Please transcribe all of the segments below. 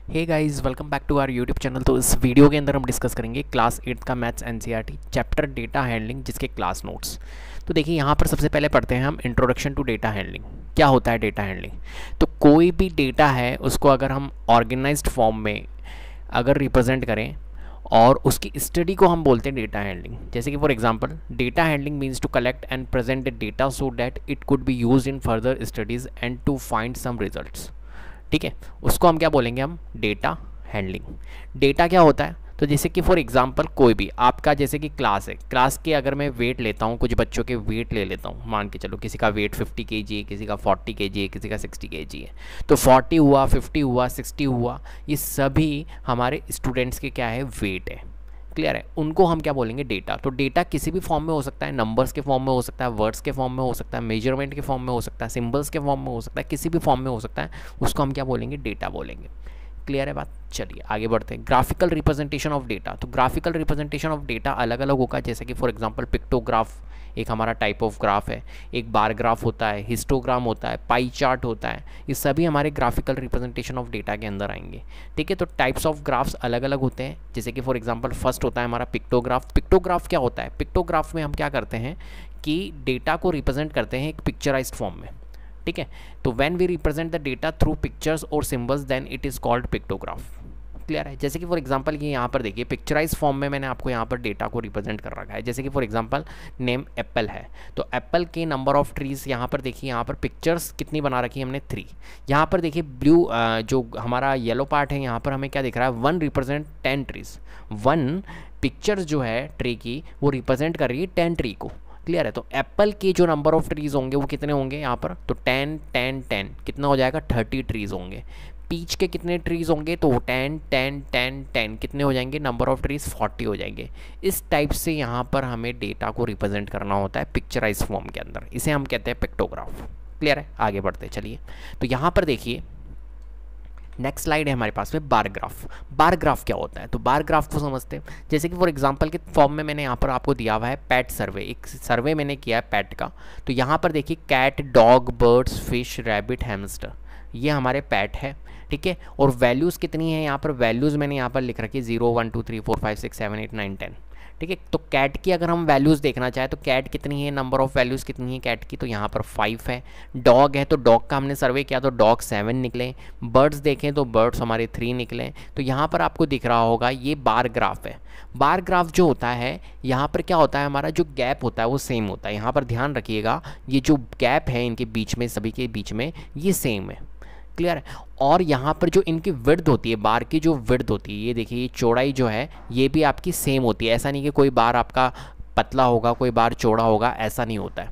Hey guys, welcome back to our YouTube channel. तो इस video के अंदर हम डिस्कस करेंगे क्लास 8 का maths NCERT chapter data handling, जिसके क्लास नोट्स। तो देखिए यहाँ पर सबसे पहले पढ़ते हैं हम इंट्रोडक्शन टू डेटा हैंडलिंग। क्या होता है डेटा हैंडलिंग? तो कोई भी डेटा है उसको अगर हम ऑर्गेनाइज्ड फॉर्म में अगर रिप्रेजेंट करें और उसकी स्टडी को हम बोलते हैं डेटा हैंडलिंग। जैसे कि for example, data handling means to collect and present the data so that it could be used in further studies and to find some results. ठीक है, उसको हम क्या बोलेंगे? हम डेटा हैंडलिंग। डेटा क्या होता है? तो जैसे कि फॉर एग्जांपल कोई भी आपका जैसे कि क्लास है, क्लास के अगर मैं वेट लेता हूँ, कुछ बच्चों के वेट ले लेता हूँ, मान के चलो किसी का वेट 50 kg है, किसी का 40 kg है, किसी का 60 kg है। तो 40 हुआ, 50 हुआ, 60 हुआ, ये सभी हमारे स्टूडेंट्स के क्या है? वेट है। क्लियर है? उनको हम क्या बोलेंगे? डेटा। तो डेटा किसी भी फॉर्म में हो सकता है, नंबर्स के फॉर्म में हो सकता है, वर्ड्स के फॉर्म में हो सकता है, मेजरमेंट के फॉर्म में हो सकता है, सिंबल्स के फॉर्म में हो सकता है, किसी भी फॉर्म में हो सकता है। उसको हम क्या बोलेंगे? डेटा बोलेंगे। क्लियर है बात? चलिए आगे बढ़ते हैं। Graphical representation of data. तो ग्राफिकल रिप्रेजेंटेशन ऑफ डेटा अलग अलग होगा। जैसे कि फॉर एग्जांपल पिक्टोग्राफ एक हमारा टाइप ऑफ ग्राफ है, एक बार ग्राफ होता है, हिस्टोग्राम होता है, पाई चार्ट होता है। ये सभी हमारे ग्राफिकल रिप्रेजेंटेशन ऑफ डेटा के अंदर आएंगे। ठीक है, तो टाइप्स ऑफ ग्राफ्स अलग अलग होते हैं। जैसे कि फॉर एग्जांपल फर्स्ट होता है हमारा पिक्टोग्राफ। पिक्टोग्राफ क्या होता है? पिक्टोग्राफ में हम क्या करते हैं कि डेटा को रिप्रेजेंट करते हैं एक पिक्चराइज्ड फॉर्म में। ठीक है, तो when we represent the data through pictures और symbols then it is called pictograph. Clear है? जैसे कि फॉर एग्जांपल ये यहाँ पर देखिए पिक्चराइज फॉर्म में मैंने आपको यहाँ पर डेटा को रिप्रेजेंट कर रखा है। जैसे कि फॉर एग्जांपल नेम एप्पल है, तो एप्पल के नंबर ऑफ ट्रीज यहाँ पर देखिए, यहाँ पर पिक्चर्स कितनी बना रखी है हमने? 3। यहाँ पर देखिए ब्लू जो हमारा येलो पार्ट है, यहाँ पर हमें क्या दिख रहा है? 1 रिप्रेजेंट 10 ट्रीज। 1 पिक्चर्स जो है ट्री की वो रिप्रेजेंट कर रही है 10 ट्री को। क्लियर है? तो एप्पल के जो नंबर ऑफ ट्रीज होंगे वो कितने होंगे यहाँ पर? तो 10 10 10 कितना हो जाएगा? 30 ट्रीज होंगे। पीच के कितने ट्रीज होंगे? तो 10 10 10 10 कितने हो जाएंगे? नंबर ऑफ ट्रीज 40 हो जाएंगे। इस टाइप से यहाँ पर हमें डेटा को रिप्रेजेंट करना होता है पिक्चराइज फॉर्म के अंदर। इसे हम कहते हैं पिक्टोग्राफ। क्लियर है? आगे बढ़ते चलिए। तो यहाँ पर देखिए नेक्स्ट स्लाइड है हमारे पास में बार ग्राफ। बार ग्राफ क्या होता है? तो बार ग्राफ को समझते हैं। जैसे कि फॉर एग्जांपल के फॉर्म में मैंने यहाँ पर आपको दिया हुआ है पैट सर्वे। एक सर्वे मैंने किया है पैट का। तो यहाँ पर देखिए cat, dog, birds, fish, rabbit, hamster, ये हमारे पैट है। ठीक है, और वैल्यूज़ कितनी है यहाँ पर? वैल्यूज़ मैंने यहाँ पर लिख रखी है 0 1 2 3 4 5 6 7 8 9 10। ठीक है, तो कैट की अगर हम वैल्यूज़ देखना चाहें तो कैट कितनी है? नंबर ऑफ़ वैल्यूज़ कितनी है कैट की? तो यहाँ पर 5 है। डॉग है तो डॉग का हमने सर्वे किया तो डॉग 7 निकले। बर्ड्स देखें तो बर्ड्स हमारे 3 निकले। तो यहाँ पर आपको दिख रहा होगा ये बार ग्राफ है। बार ग्राफ जो होता है यहाँ पर क्या होता है? हमारा जो गैप होता है वो सेम होता है। यहाँ पर ध्यान रखिएगा, ये जो गैप है इनके बीच में, सभी के बीच में, ये सेम है। क्लियर है? और यहाँ पर जो इनकी विड्थ होती है, बार की जो विड्थ होती है, ये देखिए ये चौड़ाई जो है ये भी आपकी सेम होती है। ऐसा नहीं कि कोई बार आपका पतला होगा, कोई बार चौड़ा होगा, ऐसा नहीं होता है।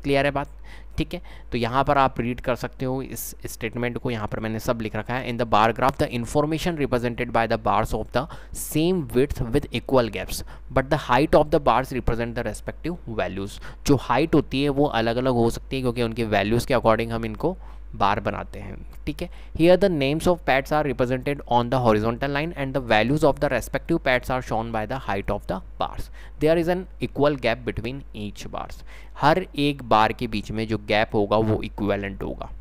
क्लियर है बात? ठीक है, तो यहाँ पर आप रीड कर सकते हो इस स्टेटमेंट को। यहाँ पर मैंने सब लिख रखा है। In the bar graph the information represented by the bars of the same width with equal gaps but the height of the bars represent the respective values. जो हाइट होती है वो अलग अलग हो सकती है क्योंकि उनके वैल्यूज़ के अकॉर्डिंग हम इनको बार बनाते हैं। ठीक है, here the names of pads are represented on the horizontal line and the values of the respective pads are shown by the height of the bars. There is an equal gap between each bars. हर एक bar के बीच में जो gap होगा वो equivalent होगा।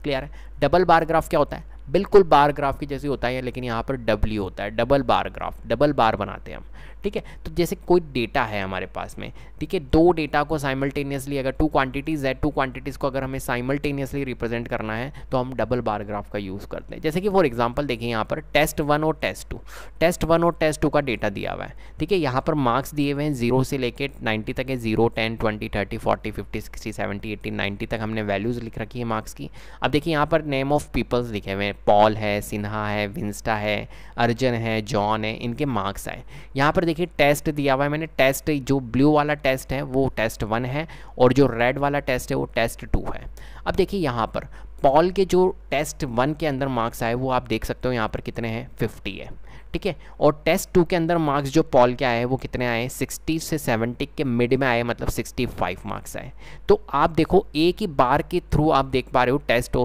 Clear है? Double bar graph क्या होता है? बिल्कुल बार ग्राफ की जैसी होता है, लेकिन यहाँ पर डब्ल्यू होता है। डबल बार ग्राफ, डबल बार बनाते हैं हम। ठीक है, तो जैसे कोई डेटा है हमारे पास में, ठीक है, दो डेटा को साइमल्टेनियसली, अगर 2 क्वांटिटीज़ है, 2 क्वांटिटीज़ को अगर हमें साइमल्टेनियसली रिप्रेजेंट करना है तो हम डबल बार ग्राफ का यूज़ करते हैं। जैसे कि फॉर एग्जांपल देखिए यहाँ पर टेस्ट 1 और टेस्ट 2, टेस्ट 1 और टेस्ट 2 का डेटा दिया हुआ है। ठीक है, यहाँ पर मार्क्स दिए हुए हैं 0 से लेके 90 तक है। 0 10 20 30 40 50 60 70 80 90 तक हमने वैल्यूज़ लिख रखी है मार्क्स की। अब देखिए यहाँ पर नेम ऑफ पीपल्स लिखे हुए हैं, पॉल है, सिन्हा है, विंस्टा है, अर्जन है, जॉन है, इनके मार्क्स आए। यहाँ पर देखिए टेस्ट दिया हुआ है मैंने। टेस्ट जो ब्लू वाला टेस्ट है वो टेस्ट 1 है और जो रेड वाला टेस्ट है वो टेस्ट 2 है। अब देखिए यहाँ पर पॉल के जो टेस्ट 1 के अंदर मार्क्स आए वो आप देख सकते हो यहाँ पर कितने हैं? 50 है। ठीक है, और टेस्ट 2 के अंदर मार्क्स जो पॉल के आए वो कितने आए? 60 से 70 के मिड में आए, मतलब 65 मार्क्स आए। तो आप देखो एक ही बार के थ्रू आप देख पा रहे हो टेस्ट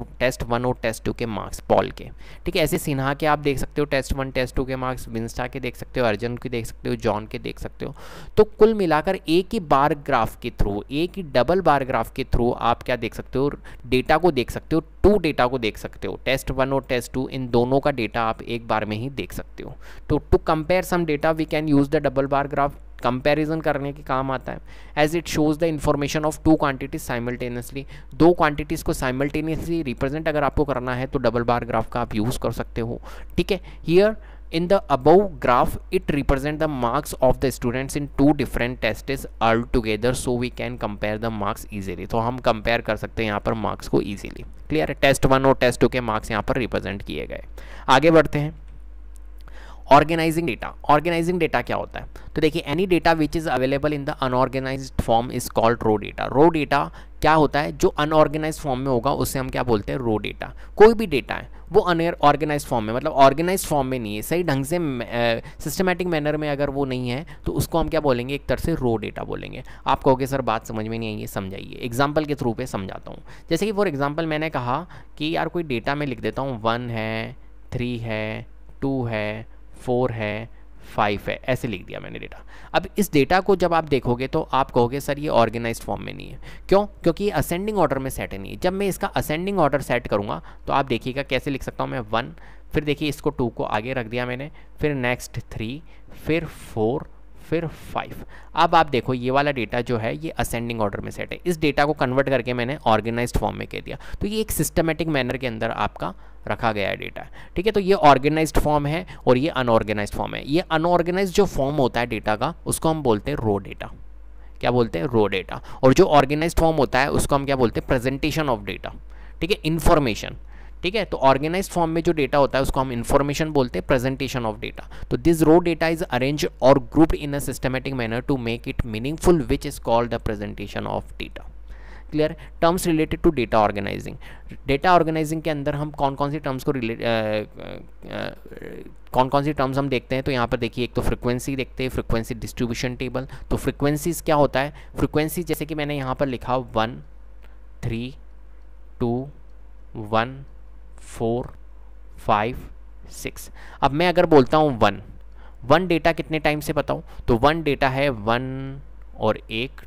1 और टेस्ट 2 के मार्क्स पॉल के। ठीक है, ऐसे सिन्हा के आप देख सकते हो टेस्ट 1 टेस्ट 2 के मार्क्स, विंस्टा के देख सकते हो, अर्जन के देख सकते हो, जॉन के देख सकते हो। तो कुल मिलाकर एक ही बार ग्राफ के थ्रू, एक ही डबल बार ग्राफ के थ्रू आप क्या देख सकते हो? डेटा को देख सकते हो टू डेटा को देख सकते हो, टेस्ट 1 और टेस्ट 2, इन दोनों का डेटा आप एक बार में ही देख सकते हो। तो to compare some data we can use the double bar graph, comparison करने के काम आता है, as it shows the information of two quantities simultaneously. दो क्वांटिटीज़ को साइमल्टेनियसली रिप्रेजेंट अगर आपको करना है तो डबल बार ग्राफ का आप यूज़ कर सकते हो, ठीक है। Here in the above graph it represent the marks of the students in two different tests all together, so we can compare the marks easily। तो हम कंपेयर कर सकते हैं यहाँ पर मार्क्स को इजीली। क्लियर है, टेस्ट 1 और टेस्ट 2 के मार्क्स यहाँ पर रिप्रेजेंट किए गए। आगे बढ़ते हैं। ऑर्गेनाइजिंग डेटा, ऑर्गेनाइजिंग डेटा क्या होता है? तो देखिए, any data which is available in the unorganized form is called raw data. Raw data क्या होता है? जो अनऑर्गेनाइज्ड फॉर्म में होगा उससे हम क्या बोलते हैं? रो डेटा। कोई भी डेटा है वो अनऑर्गेनाइज्ड फॉर्म में, मतलब ऑर्गेनाइज्ड फॉर्म में नहीं है, सही ढंग से सिस्टमैटिक मैनर में अगर वो नहीं है तो उसको हम क्या बोलेंगे? एक तरह से रो डेटा बोलेंगे। आप कहोगे सर बात समझ में नहीं आई है, समझाइए। एग्जाम्पल के थ्रू पे समझाता हूँ। जैसे कि फॉर एग्जाम्पल मैंने कहा कि यार कोई डेटा मैं लिख देता हूँ, 1 है, 3 है, 2 है, 4 है, 5 है, ऐसे लिख दिया मैंने डेटा। अब इस डेटा को जब आप देखोगे तो आप कहोगे सर ये ऑर्गेनाइज्ड फॉर्म में नहीं है। क्यों? क्योंकि ये असेंडिंग ऑर्डर में सेट नहीं है। जब मैं इसका असेंडिंग ऑर्डर सेट करूँगा तो आप देखिएगा कैसे लिख सकता हूँ मैं, 1, फिर देखिए इसको 2 को आगे रख दिया मैंने, फिर नेक्स्ट 3, फिर 4, फिर 5। अब आप देखो ये वाला डेटा जो है ये असेंडिंग ऑर्डर में सेट है। इस डेटा को कन्वर्ट करके मैंने ऑर्गेनाइज्ड फॉर्म में कह दिया। तो ये एक सिस्टमेटिक मैनर के अंदर आपका रखा गया है डेटा, ठीक है। तो ये ऑर्गेनाइज्ड फॉर्म है और ये अनऑर्गेनाइज्ड फॉर्म है। ये अनऑर्गेनाइज्ड जो फॉर्म होता है डेटा का उसको हम बोलते हैं रो डेटा। क्या बोलते हैं? रो डेटा। और जो ऑर्गेनाइज्ड फॉर्म होता है उसको हम क्या बोलते हैं? प्रेजेंटेशन ऑफ डेटा, ठीक है, इन्फॉर्मेशन, ठीक है। तो ऑर्गेनाइज्ड फॉर्म में जो डेटा होता है उसको हम इन्फॉर्मेशन बोलते हैं, प्रेजेंटेशन ऑफ डेटा। तो this raw data is arrange और grouped in a systematic manner to make it meaningful, which is called the presentation of data. Clear? Terms related to data organising. Data organising के अंदर हम कौन कौन सी terms को कौन कौन सी टर्म्स हम देखते हैं? तो यहाँ पर देखिए, एक तो फ्रीक्वेंसी देखते हैं, फ्रीक्वेंसी डिस्ट्रीब्यूशन टेबल। तो फ्रीक्वेंसीज क्या होता है? फ्रीक्वेंसी जैसे कि मैंने यहाँ पर लिखा 1, 3, 2, 1, 4, 5, 6। अब मैं अगर बोलता हूँ 1 डेटा कितने टाइम से बताऊँ? तो 1 डेटा है 1 और 1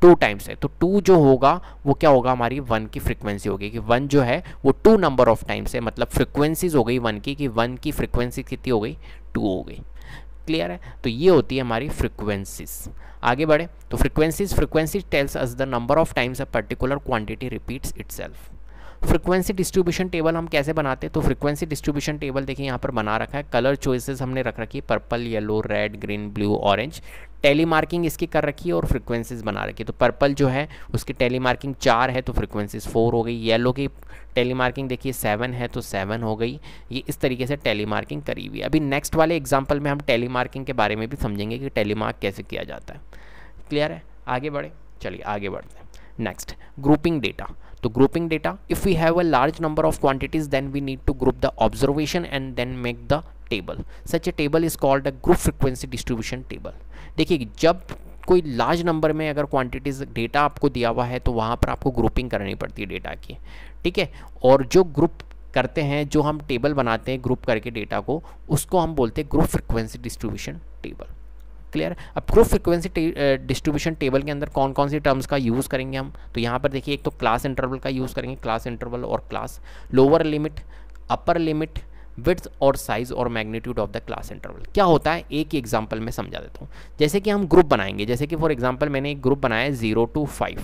2 टाइम्स है। तो 2 जो होगा वो क्या होगा? हमारी 1 की फ्रीक्वेंसी होगी कि 1 जो है वो 2 नंबर ऑफ टाइम्स है, मतलब फ्रीक्वेंसीज हो गई 1 की, कि 1 की फ्रीक्वेंसी कितनी हो गई? 2 हो गई। क्लियर है? तो ये होती है हमारी फ्रीक्वेंसीज। आगे बढ़े तो frequency tells us the number of times a particular quantity repeats itself. Frequency distribution table हम कैसे बनाते हैं? तो फ्रीक्वेंसी डिस्ट्रीब्यूशन टेबल देखिए यहाँ पर बना रखा है। कलर चॉइसेस हमने रख रखी है, purple, yellow, red, green, blue, orange. Tally marking इसकी कर रखी है और फ्रीक्वेंसीज बना रखी है। तो पर्पल जो है उसकी टेली मार्किंग 4 है तो फ्रीक्वेंसीज 4 हो गई। येलो की टेली मार्किंग देखिए 7 है तो 7 हो गई। ये इस तरीके से टेली मार्किंग करी हुई है। अभी नेक्स्ट वाले एग्जाम्पल में हम टेली मार्किंग के बारे में भी समझेंगे कि टेली मार्क कैसे किया जाता है। क्लियर है? आगे बढ़े, चलिए आगे बढ़ते हैं। Next, grouping data. तो grouping data, if we have a large number of quantities then we need to group the observation and then make the table. Such a table is called a group frequency distribution table. देखिए, जब कोई large number में अगर quantities data आपको दिया हुआ है तो वहाँ पर आपको ग्रुपिंग करनी पड़ती है डेटा की, ठीक है। और जो ग्रुप करते हैं, जो हम टेबल बनाते हैं ग्रुप करके डेटा को, उसको हम बोलते हैं group frequency distribution table. Clear? अब ग्रुप फ्रीक्वेंसी डिस्ट्रीब्यूशन टेबल के अंदर कौन कौन सी टर्म्स का यूज़ करेंगे हम? तो यहाँ पर देखिए, एक तो क्लास इंटरवल का यूज़ करेंगे, क्लास इंटरवल और class, lower limit, upper limit, width और साइज और magnitude of the class interval. क्या होता है एक ही एग्जांपल में समझा देता हूँ। जैसे कि हम ग्रुप बनाएंगे, जैसे कि फॉर एग्जांपल मैंने एक ग्रुप बनाया है 0 to 5,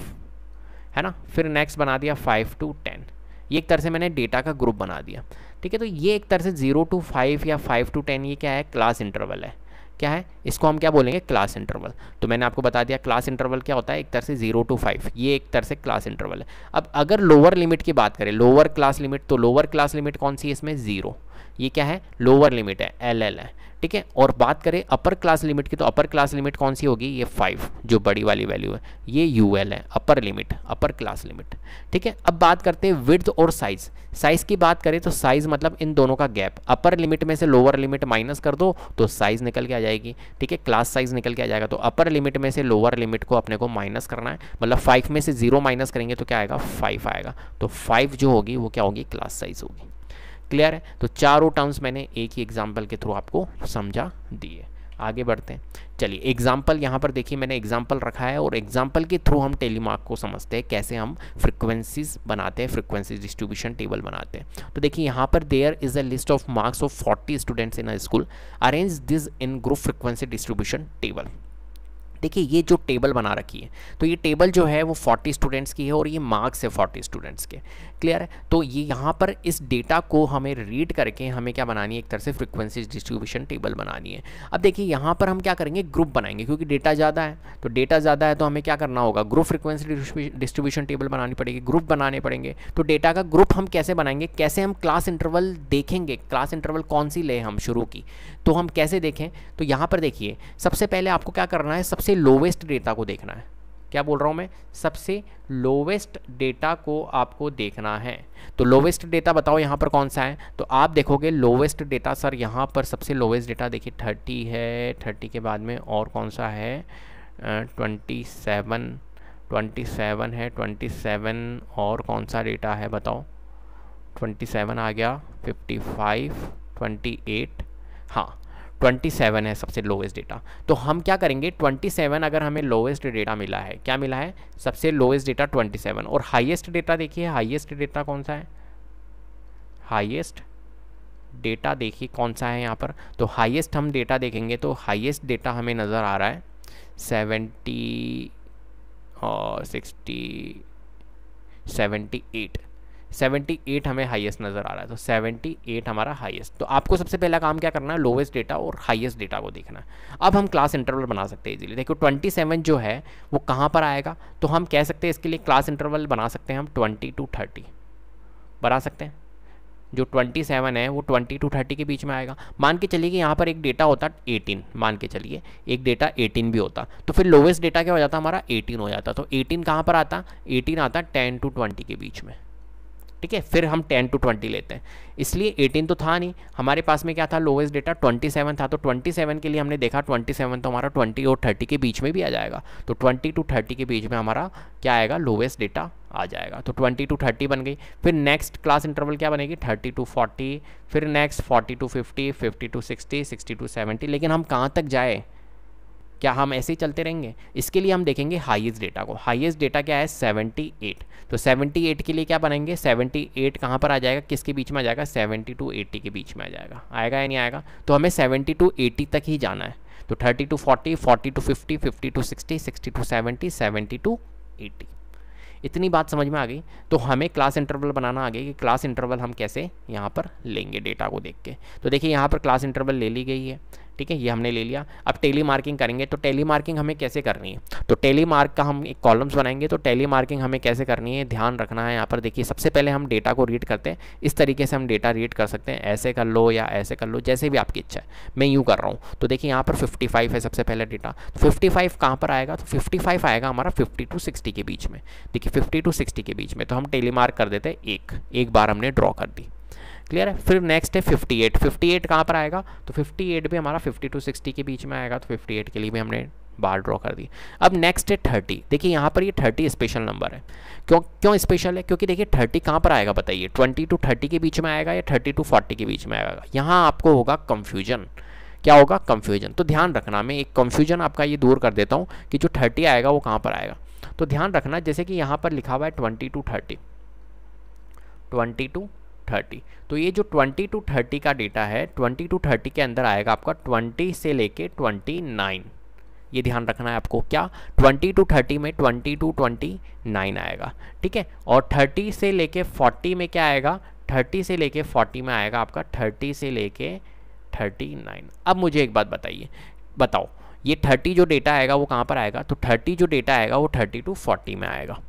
है ना, फिर नेक्स्ट बना दिया 5 to 10। ये एक तरह से मैंने डेटा का ग्रुप बना दिया, ठीक है। तो ये एक तरह से 0 to 5 या 5 to 10 ये क्या है? क्लास इंटरवल है। क्या है? इसको हम क्या बोलेंगे? Class interval. तो मैंने आपको बता दिया क्लास इंटरवल क्या होता है, एक तरह से 0 to 5, ये एक तरह से क्लास इंटरवल है। अब अगर लोअर लिमिट की बात करें, लोअर क्लास लिमिट, तो लोअर क्लास लिमिट कौन सी है इसमें? 0। ये क्या है? लोअर लिमिट है, LL है, ठीक है। और बात करें अपर क्लास लिमिट की, तो अपर क्लास लिमिट कौन सी होगी? ये 5, जो बड़ी वाली वैल्यू है, ये UL है, upper limit, upper class limit, ठीक है। अब बात करते हैं विड्थ और साइज। साइज की बात करें तो साइज मतलब इन दोनों का गैप। अपर लिमिट में से लोअर लिमिट माइनस कर दो तो साइज निकल के आ जाएगी, ठीक है, क्लास साइज निकल के आ जाएगा। तो अपर लिमिट में से लोअर लिमिट को अपने को माइनस करना है, मतलब 5 में से 0 माइनस करेंगे तो क्या आएगा? 5 आएगा। तो 5 जो होगी वो क्या होगी? क्लास साइज होगी। क्लियर है? तो चारों टर्म्स मैंने एक ही एग्जाम्पल के थ्रू आपको समझा दिए। आगे बढ़ते हैं। चलिए एग्जाम्पल यहाँ पर देखिए, मैंने एग्जाम्पल रखा है और एग्जाम्पल के थ्रू हम टेलीमार्क को समझते हैं, कैसे हम फ्रिक्वेंसीज बनाते हैं, फ्रिक्वेंसी डिस्ट्रीब्यूशन टेबल बनाते हैं। तो देखिए यहाँ पर there is a list of marks of 40 students in a school, arrange this in group frequency distribution table. देखिए ये जो टेबल बना रखी है, तो ये टेबल जो है वो 40 स्टूडेंट्स की है और ये मार्क्स है 40 स्टूडेंट्स के। क्लियर है? तो ये यहाँ पर इस डेटा को हमें रीड करके हमें क्या बनानी है, एक तरह से फ्रीक्वेंसी डिस्ट्रीब्यूशन टेबल बनानी है। अब देखिए यहाँ पर हम क्या करेंगे, ग्रुप बनाएंगे, क्योंकि डेटा ज़्यादा है। तो डेटा ज़्यादा है तो हमें क्या करना होगा, ग्रुप फ्रीक्वेंसी डिस्ट्रीब्यूशन टेबल बनानी पड़ेगी, ग्रुप बनाने पड़ेंगे। तो डेटा का ग्रुप हम कैसे बनाएंगे, कैसे हम क्लास इंटरवल देखेंगे, क्लास इंटरवल कौन सी ले हम शुरू की, तो हम कैसे देखें। तो यहाँ पर देखिए सबसे पहले आपको क्या करना है, सबसे लोवेस्ट डेटा को देखना है। क्या बोल रहा हूँ मैं, सबसे लोवेस्ट डेटा को आपको देखना है। तो लोवेस्ट डेटा बताओ यहाँ पर कौन सा है, तो आप देखोगे लोवेस्ट डेटा सर यहाँ पर सबसे लोवेस्ट डेटा देखिए 30 है, 30 के बाद में और कौन सा है 27 है, 27 और कौन सा डेटा है बताओ, 27 आ गया, 55, 28, हाँ 27 है सबसे लोवेस्ट डेटा। तो हम क्या करेंगे, 27 अगर हमें लोवेस्ट डेटा मिला है, क्या मिला है, सबसे लोवेस्ट डेटा 27, और हाईएस्ट डेटा देखिए, हाईएस्ट डेटा कौन सा है, हाईएस्ट डेटा देखिए कौन सा है यहाँ पर। तो हाईएस्ट हम डेटा देखेंगे तो हाईएस्ट डेटा हमें नज़र आ रहा है 70 और 60, 78 हमें हाईएस्ट नज़र आ रहा है। तो 78 हमारा हाईएस्ट। तो आपको सबसे पहला काम क्या करना है, लोवेस्ट डेटा और हाईएस्ट डेटा को देखना है। अब हम क्लास इंटरवल बना सकते हैं इजीली। देखो 27 जो है वो कहाँ पर आएगा, तो हम कह सकते हैं इसके लिए क्लास इंटरवल बना सकते हैं हम 20 to 30 बना सकते हैं। जो 27 है वो 20 to 30 के बीच में आएगा। मान के चलिए कि यहाँ पर एक डेटा होता 18, मान के चलिए एक डेटा 18 भी होता, तो फिर लोवेस्ट डेटा क्या हो जाता हमारा 18 हो जाता। तो 18 कहाँ पर आता, 18 आता 10 to 20 के बीच में। ठीक है, फिर हम 10 to 20 लेते हैं, इसलिए 18 तो था नहीं हमारे पास में, क्या था लोवेस्ट डेटा 27 था। तो 27 के लिए हमने देखा 27 तो हमारा 20 और 30 के बीच में भी आ जाएगा। तो 20 to 30 के बीच में हमारा क्या आएगा, लोवेस्ट डेटा आ जाएगा। तो 20 to 30 बन गई। फिर नेक्स्ट क्लास इंटरवल क्या बनेगी, 30 to 40, फिर नेक्स्ट 40 to 50, 50 to 60, 60 to 70। लेकिन हम कहाँ तक जाए, क्या हम ऐसे ही चलते रहेंगे, इसके लिए हम देखेंगे हाईएस्ट डेटा को। हाईएस्ट डेटा क्या है 78। तो 78 के लिए क्या बनाएंगे, 78 कहाँ पर आ जाएगा, किसके बीच में आ जाएगा, 70 to 80 के बीच में आ जाएगा। आएगा या नहीं आएगा, तो हमें 70 to 80 तक ही जाना है। तो 30 to 40, 40 to 50, 50 to 60, 60 to 70, 70 to 80। इतनी बात समझ में आ गई। तो हमें क्लास इंटरवल बनाना आ गया कि क्लास इंटरवल हम कैसे यहाँ पर लेंगे डेटा को देख के। तो देखिए यहाँ पर क्लास इंटरवल ले ली गई है, ठीक है, ये हमने ले लिया। अब टेली मार्किंग करेंगे, तो टेली मार्किंग हमें कैसे करनी है, तो टेली मार्क का हम एक कॉलम्स बनाएंगे। तो टेली मार्किंग हमें कैसे करनी है, ध्यान रखना है। यहाँ पर देखिए सबसे पहले हम डेटा को रीड करते हैं, इस तरीके से हम डेटा रीड कर सकते हैं, ऐसे कर लो या ऐसे कर लो, जैसे भी आपकी इच्छा है। मैं यूँ कर रहा हूँ। तो देखिए यहाँ पर 55 है सबसे पहले डेटा। 55 कहाँ पर आएगा, तो 55 आएगा हमारा 50 to 60 के बीच में। देखिए 50 to 60 के बीच में, तो हम टेली मार्क कर देते हैं, एक बार हमने ड्रॉ कर दी। क्लियर है। फिर नेक्स्ट है 58। 58 कहाँ पर आएगा, तो 58 भी हमारा 50 to 60 के बीच में आएगा। तो 58 के लिए भी हमने बार ड्रॉ कर दी। अब नेक्स्ट है 30। देखिए यहाँ पर ये 30 स्पेशल नंबर है। क्यों स्पेशल है, क्योंकि देखिए 30 कहाँ पर आएगा बताइए, 20 to 30 के बीच में आएगा या 30 to 40 के बीच में आएगा। यहाँ आपको होगा कन्फ्यूजन। क्या होगा, कन्फ्यूजन। तो ध्यान रखना, मैं एक कन्फ्यूजन आपका ये दूर कर देता हूँ कि जो 30 आएगा वो कहाँ पर आएगा। तो ध्यान रखना, जैसे कि यहाँ पर लिखा हुआ है 20 to 30, 20 to 30। तो ये जो 20 to 30 का डेटा है, 20 to 30 के अंदर आएगा आपका 20 से लेके 29। ये ध्यान रखना है आपको, क्या 20 to 30 में 20 to 29 आएगा, ठीक है। और 30 से लेके 40 में क्या आएगा, 30 से लेके 40 में आएगा आपका 30 से लेके 39। अब मुझे एक बात बताइए, बताओ ये 30 जो डेटा आएगा वो कहाँ पर आएगा, तो 30 जो डेटा आएगा वो 30 to 40 में आएगा,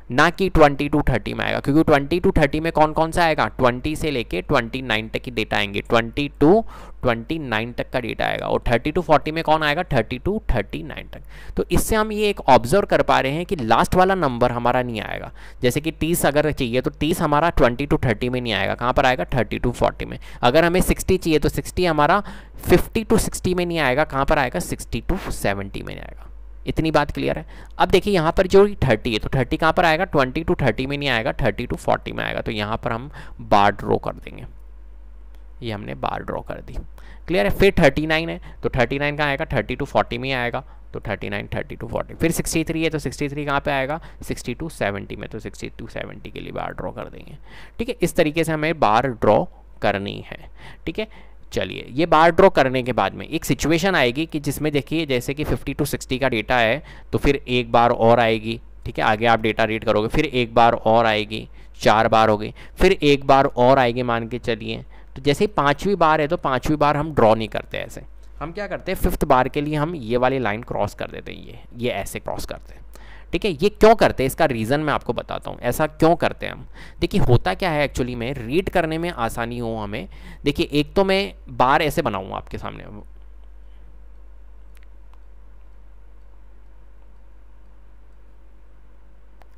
ना कि 20 to 30 में आएगा। क्योंकि 20 to 30 में कौन कौन सा आएगा, 20 से लेके 29 तक की डेटा आएंगे, 20 to 29 तक का डेटा आएगा। और 30 to 40 में कौन आएगा, 30 to 39 तक। तो इससे हम ये एक ऑब्जर्व कर पा रहे हैं कि लास्ट वाला नंबर हमारा नहीं आएगा। जैसे कि 30 अगर चाहिए तो 30 हमारा 20 to 30 में नहीं आएगा, कहाँ पर आएगा, 30 to 40 में। अगर हमें 60 चाहिए तो 60 हमारा 50 to 60 में नहीं आएगा, कहाँ पर आएगा, 60 to 70 में नहीं आएगा। इतनी बात क्लियर है। अब देखिए यहाँ पर जो 30 है, तो 30 कहाँ पर आएगा, 20 to 30 में नहीं आएगा, 30 to 40 में आएगा। तो यहाँ पर हम बार ड्रॉ कर देंगे, ये हमने बार ड्रॉ कर दी। क्लियर है। फिर 39 है तो 39 कहाँ आएगा, 30 to 40 में आएगा, तो 39 30 to 40। फिर 63 है तो 63 कहाँ पे आएगा, 60 to 70 में, तो 60 to 70 के लिए बार ड्रॉ कर देंगे। ठीक है, इस तरीके से हमें बार ड्रॉ करनी है। ठीक है, चलिए ये बार ड्रॉ करने के बाद में एक सिचुएशन आएगी कि जिसमें देखिए जैसे कि 50 to 60 का डेटा है तो फिर एक बार और आएगी। ठीक है, आगे आप डेटा रीड करोगे, फिर एक बार और आएगी, 4 बार हो गई, फिर एक बार और आएगी मान के चलिए। तो जैसे ही 5वीं बार है तो 5वीं बार हम ड्रॉ नहीं करते ऐसे, हम क्या करते हैं 5th बार के लिए हम ये वाली लाइन क्रॉस कर देते हैं, ये ऐसे क्रॉस करते हैं। ठीक है, ये क्यों करते हैं इसका रीज़न मैं आपको बताता हूँ, ऐसा क्यों करते हैं हम। देखिए होता क्या है एक्चुअली में, रीड करने में आसानी हो हमें। देखिए एक तो मैं बार ऐसे बनाऊँ आपके सामने,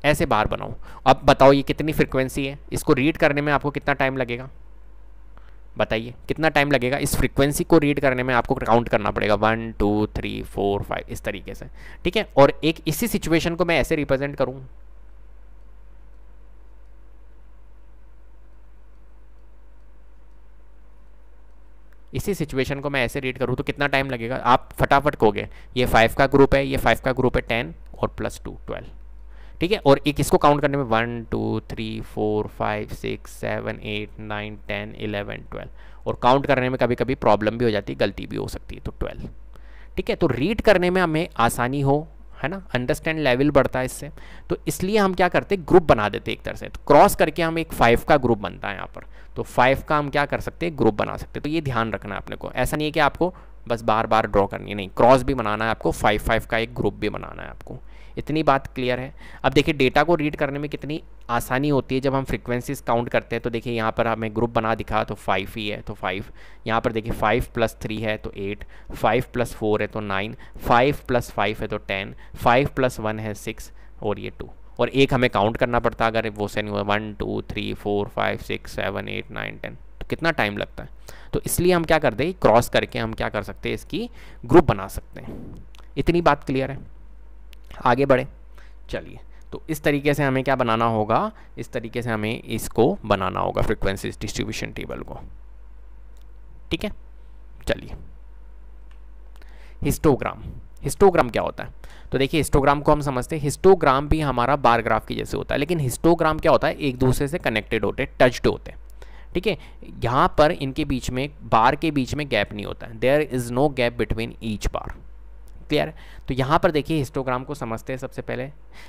ऐसे बार बनाऊँ। अब बताओ ये कितनी फ्रीक्वेंसी है, इसको रीड करने में आपको कितना टाइम लगेगा, बताइए कितना टाइम लगेगा। इस फ्रीक्वेंसी को रीड करने में आपको काउंट करना पड़ेगा 1 2 3 4 5 इस तरीके से। ठीक है, और एक इसी सिचुएशन को मैं ऐसे रिप्रेजेंट करूं, इसी सिचुएशन को मैं ऐसे रीड करूं तो कितना टाइम लगेगा, आप फटाफट कहोगे। ये 5 का ग्रुप है, ये 5 का ग्रुप है 10 और +2 12। ठीक है, और एक इसको काउंट करने में 1 2 3 4 5 6 7 8 9 10 11 12, और काउंट करने में कभी कभी प्रॉब्लम भी हो जाती है, गलती भी हो सकती है, तो 12। ठीक है, तो रीड करने में हमें आसानी हो, है ना, अंडरस्टैंड लेवल बढ़ता है इससे, तो इसलिए हम क्या करते हैं ग्रुप बना देते हैं एक तरह से। तो क्रॉस करके हम एक 5 का ग्रुप बनता है यहाँ पर, तो 5 का हम क्या कर सकते हैं ग्रुप बना सकते हैं। तो ये ध्यान रखना है अपने को, ऐसा नहीं है कि आपको बस बार बार ड्रॉ करनी है, नहीं, क्रॉस भी बनाना है आपको, 5 का एक ग्रुप भी बनाना है आपको। इतनी बात क्लियर है। अब देखिए डेटा को रीड करने में कितनी आसानी होती है जब हम फ्रीक्वेंसीज काउंट करते हैं। तो देखिए यहाँ पर हमें ग्रुप बना दिखा तो 5 ही है, तो 5। यहाँ पर देखिए 5 + 3 है तो 8, 5 + 4 है तो 9, 5 + 5 है तो 10, 5 + 1 है 6 और ये 2, और एक हमें काउंट करना पड़ता अगर वो से नहीं हुआ 1 2 3 4 5 6 7 8 9 10, तो कितना टाइम लगता है। तो इसलिए हम क्या करते हैं क्रॉस करके हम क्या कर सकते हैं इसकी ग्रुप बना सकते हैं। इतनी बात क्लियर है, आगे बढ़े चलिए। तो इस तरीके से हमें क्या बनाना होगा, इस तरीके से हमें इसको बनाना होगा फ्रीक्वेंसी डिस्ट्रीब्यूशन टेबल को। ठीक है, चलिए हिस्टोग्राम। हिस्टोग्राम क्या होता है, तो देखिए हिस्टोग्राम को हम समझते हैं, हिस्टोग्राम भी हमारा बार ग्राफ की जैसे होता है, लेकिन हिस्टोग्राम क्या होता है एक दूसरे से कनेक्टेड होते हैं, टच्ड होते हैं। ठीक है, यहाँ पर इनके बीच में बार के बीच में गैप नहीं होता है, there is no gap between each bar. Clear. तो यहाँ पर देखिए हिस्टोग्राम को समझते हैं सबसे पहले।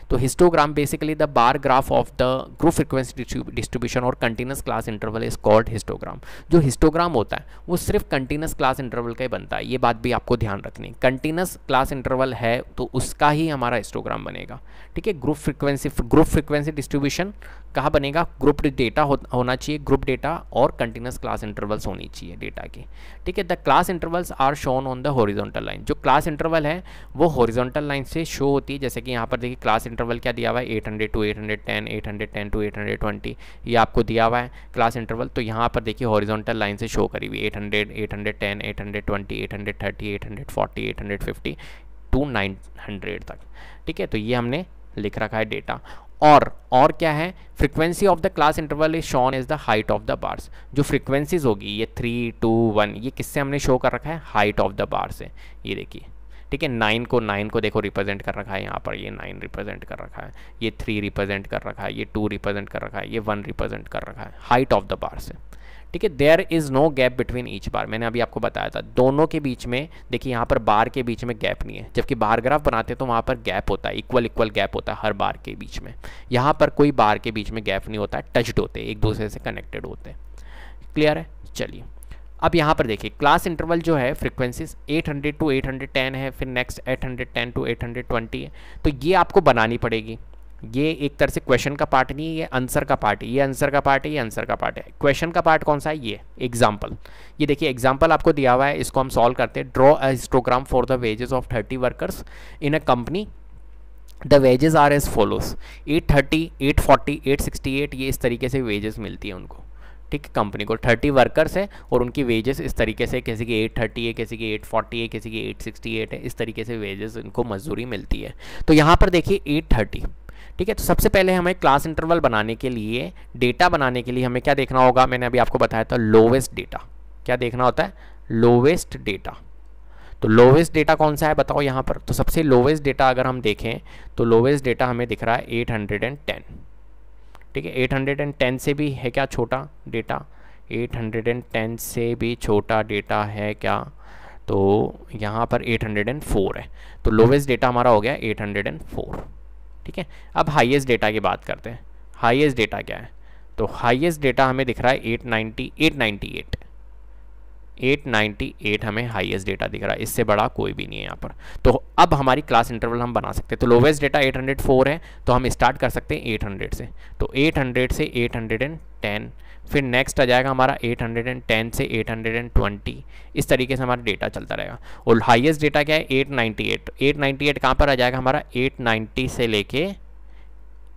तो histogram basically the bar graph of the group frequency distribution और continuous class interval is called histogram. जो हिस्टोग्राम होता है वो सिर्फ कंटिन्यूस क्लास इंटरवल का ही बनता है, ये बात भी आपको ध्यान रखनी। कंटिन्यूस क्लास इंटरवल है तो उसका ही हमारा हिस्टोग्राम बनेगा। ठीक है, ग्रुप फ्रीक्वेंसी डिस्ट्रीब्यूशन कहाँ बनेगा, ग्रुप डेटा होना चाहिए, ग्रुप डेटा और कंटिन्यूस क्लास इंटरवल्स होनी चाहिए डेटा की। ठीक है, the class intervals are shown on the horizontal line. जो क्लास इंटरवल है वो हॉरिजॉन्टल लाइन से शो होती है, जैसे कि यहाँ पर देखिए क्लास इंटरवल क्या दिया हुआ है 800 to 810, 810 to 820, ये आपको दिया हुआ है क्लास इंटरवल। तो यहाँ पर देखिए हॉरिजॉन्टल लाइन से शो करी हुई 800, 810, 820, 830, 840, 850 to 900 तक। ठीक है, तो ये हमने लिख रखा है डेटा। और क्या है, frequency of the class interval is shown is the height of the bars. जो फ्रीक्वेंसीज होगी ये 3 2 1, ये किससे हमने शो कर रखा है, हाइट ऑफ द बार से। ये देखिए, ठीक है, 9 को देखो रिप्रेजेंट कर रखा है यहाँ पर, ये 9 रिप्रेजेंट कर रखा है, ये 3 रिप्रेजेंट कर रखा है, ये 2 रिप्रेजेंट कर रखा है, ये 1 रिप्रेजेंट कर रखा है, हाइट ऑफ द बार से। ठीक है, there is no gap between each bar. मैंने अभी आपको बताया था दोनों के बीच में, देखिए यहाँ पर बार के बीच में गैप नहीं है, जबकि बार ग्राफ बनाते हैं तो वहाँ पर गैप होता है, इक्वल गैप होता है हर बार के बीच में। यहाँ पर कोई बार के बीच में गैप नहीं होता है, टच्ड होते हैं, एक दूसरे से कनेक्टेड होते हैं। क्लियर है, चलिए अब यहाँ पर देखिए क्लास इंटरवल जो है फ्रीक्वेंसीज 800 to 810 है, फिर नेक्स्ट 810 to 820 है। तो ये आपको बनानी पड़ेगी, ये एक तरह से क्वेश्चन का पार्ट नहीं है, ये आंसर का पार्ट है, ये आंसर का पार्ट है, ये आंसर का पार्ट है। क्वेश्चन का पार्ट कौन सा है, ये एग्जाम्पल। ये देखिए एग्जाम्पल आपको दिया हुआ है, इसको हम सॉल्व करते हैं। Draw a histogram for the wages of 30 workers in a company. The wages are as follows 830, 840, 868, ये इस तरीके से वेजेस मिलती है उनको। ठीक है, कंपनी को 30 वर्कर्स है और उनकी वेजेस इस तरीके से, किसी की 830 है, किसी की 840 है, किसी की 868 है, इस तरीके से वेजेस इनको मजदूरी मिलती है। तो यहाँ पर देखिए 830। ठीक है, तो सबसे पहले हमें क्लास इंटरवल बनाने के लिए, डेटा बनाने के लिए हमें क्या देखना होगा, मैंने अभी आपको बताया था लोवेस्ट डेटा। क्या देखना होता है? Lowest data. तो लोवेस्ट डेटा कौन सा है बताओ यहाँ पर? तो सबसे लोवेस्ट डेटा अगर हम देखें तो लोवेस्ट डेटा हमें दिख रहा है 810। ठीक है, 810 से भी है क्या छोटा डेटा? 810 से भी छोटा डेटा है क्या? तो यहाँ पर 804 है, तो लोवेस्ट डेटा हमारा हो गया 804। ठीक है, अब हाईएस्ट डेटा की बात करते हैं। हाईएस्ट डेटा क्या है? तो हाईएस्ट डेटा हमें दिख रहा है 898 हमें हाईएस्ट डेटा दिख रहा है, इससे बड़ा कोई भी नहीं है यहाँ पर। तो अब हमारी क्लास इंटरवल हम बना सकते हैं। तो लोवेस्ट डेटा 804 है, तो हम स्टार्ट कर सकते हैं 800 से। तो 800 से 810, फिर नेक्स्ट आ जाएगा हमारा 810 से 820, इस तरीके से हमारा डेटा चलता रहेगा। और हाईएस्ट डेटा क्या है? 898। 898 कहाँ पर आ जाएगा हमारा? 890 से लेके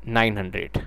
900,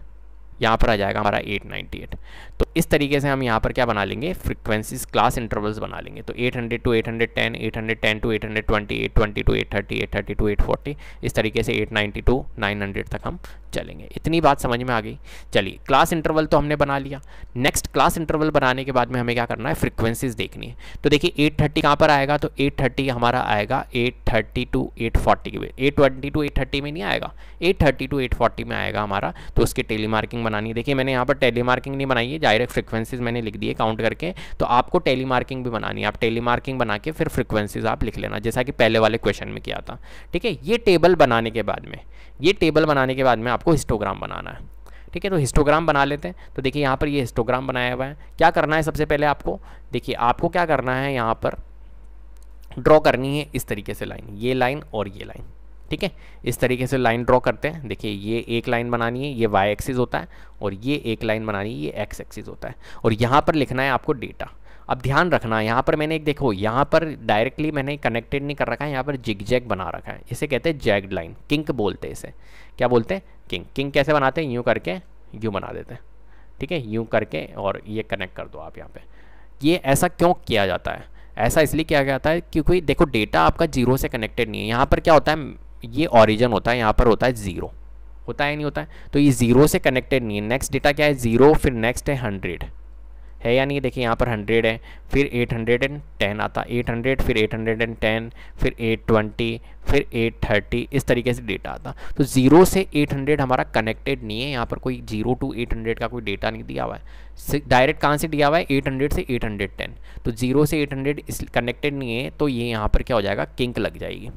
यहाँ पर आ जाएगा हमारा 898। तो इस तरीके से हम यहाँ पर क्या बना लेंगे? फ्रीक्वेंसीज क्लास इंटरवल्स बना लेंगे। तो 800 टू 810, 810 टू 820, 820 टू 830, 830 टू 840, इस तरीके से 890 टू 900 तक हम चलेंगे। इतनी बात समझ में आ गई? चलिए, क्लास इंटरवल तो हमने बना लिया। नेक्स्ट क्लास इंटरवल बनाने के बाद में हमें क्या करना है? फ्रीक्वेंसीज देखनी है। तो देखिए 830 कहाँ पर आएगा? तो 830 हमारा आएगा 830 टू 840 के लिए। 820 टू 830 में नहीं आएगा, 830 टू 840 में आएगा हमारा। तो उसकी टेलीमार्किंग बनानी है। देखिए मैंने यहाँ पर टेलीमार्किंग नहीं बनाई है, डायरेक्ट फ्रीक्वेंसीज मैंने लिख दी है काउंट करके। तो आपको टेलीमार्किंग भी बनानी है। आप टेलीमार्किंग बना के फिर फ्रीक्वेंसीज आप लिख लेना, जैसा कि पहले वाले क्वेश्चन में किया था। ठीक है, ये टेबल बनाने के बाद में आपको हिस्टोग्राम बनाना है। ठीक है, तो हिस्टोग्राम बना लेते हैं। तो देखिए यहाँ पर ये हिस्टोग्राम बनाया हुआ है। क्या करना है सबसे पहले आपको? देखिए आपको क्या करना है, यहाँ पर ड्रॉ करनी है इस तरीके से लाइन, ये लाइन और ये लाइन। ठीक है, इस तरीके से लाइन ड्रॉ करते हैं। देखिए ये एक लाइन बनानी है, ये वाई एक्सिस होता है, और ये एक लाइन बनानी है, ये एक्स एक्सिस होता है। और यहाँ पर लिखना है आपको डेटा। अब ध्यान रखना, यहाँ पर मैंने एक देखो, यहाँ पर डायरेक्टली मैंने कनेक्टेड नहीं कर रखा है, यहाँ पर जिग जैग बना रखा है। इसे कहते हैं जैग्ड लाइन, किंक बोलते हैं इसे। क्या बोलते हैं? किंक। किंक कैसे बनाते हैं? यूँ करके यूँ बना देते हैं। ठीक है, यूँ करके और ये कनेक्ट कर दो आप यहाँ पे। ये ऐसा क्यों किया जाता है? ऐसा इसलिए किया जाता है क्योंकि देखो डेटा आपका जीरो से कनेक्टेड नहीं है। यहाँ पर क्या होता है? ये ओरिजिन होता है, यहाँ पर होता है ज़ीरो, होता है नहीं होता है? तो ये ज़ीरो से कनेक्टेड नहीं है। नेक्स्ट डेटा क्या है? ज़ीरो, फिर नेक्स्ट है 100 है या नहीं? देखिए यहाँ पर 100 है, फिर 810 आता, 800, फिर 810, फिर 820, फिर 830, इस तरीके से डेटा आता। तो 0 से 800 हमारा कनेक्टेड नहीं है। यहाँ पर कोई 0 टू 800 का कोई डेटा नहीं दिया हुआ है। डायरेक्ट कहाँ से दिया हुआ है? 800 से 810। तो 0 से 800 इस कनेक्टेड नहीं है, तो ये यहाँ पर क्या हो जाएगा? किंक लग जाएगी।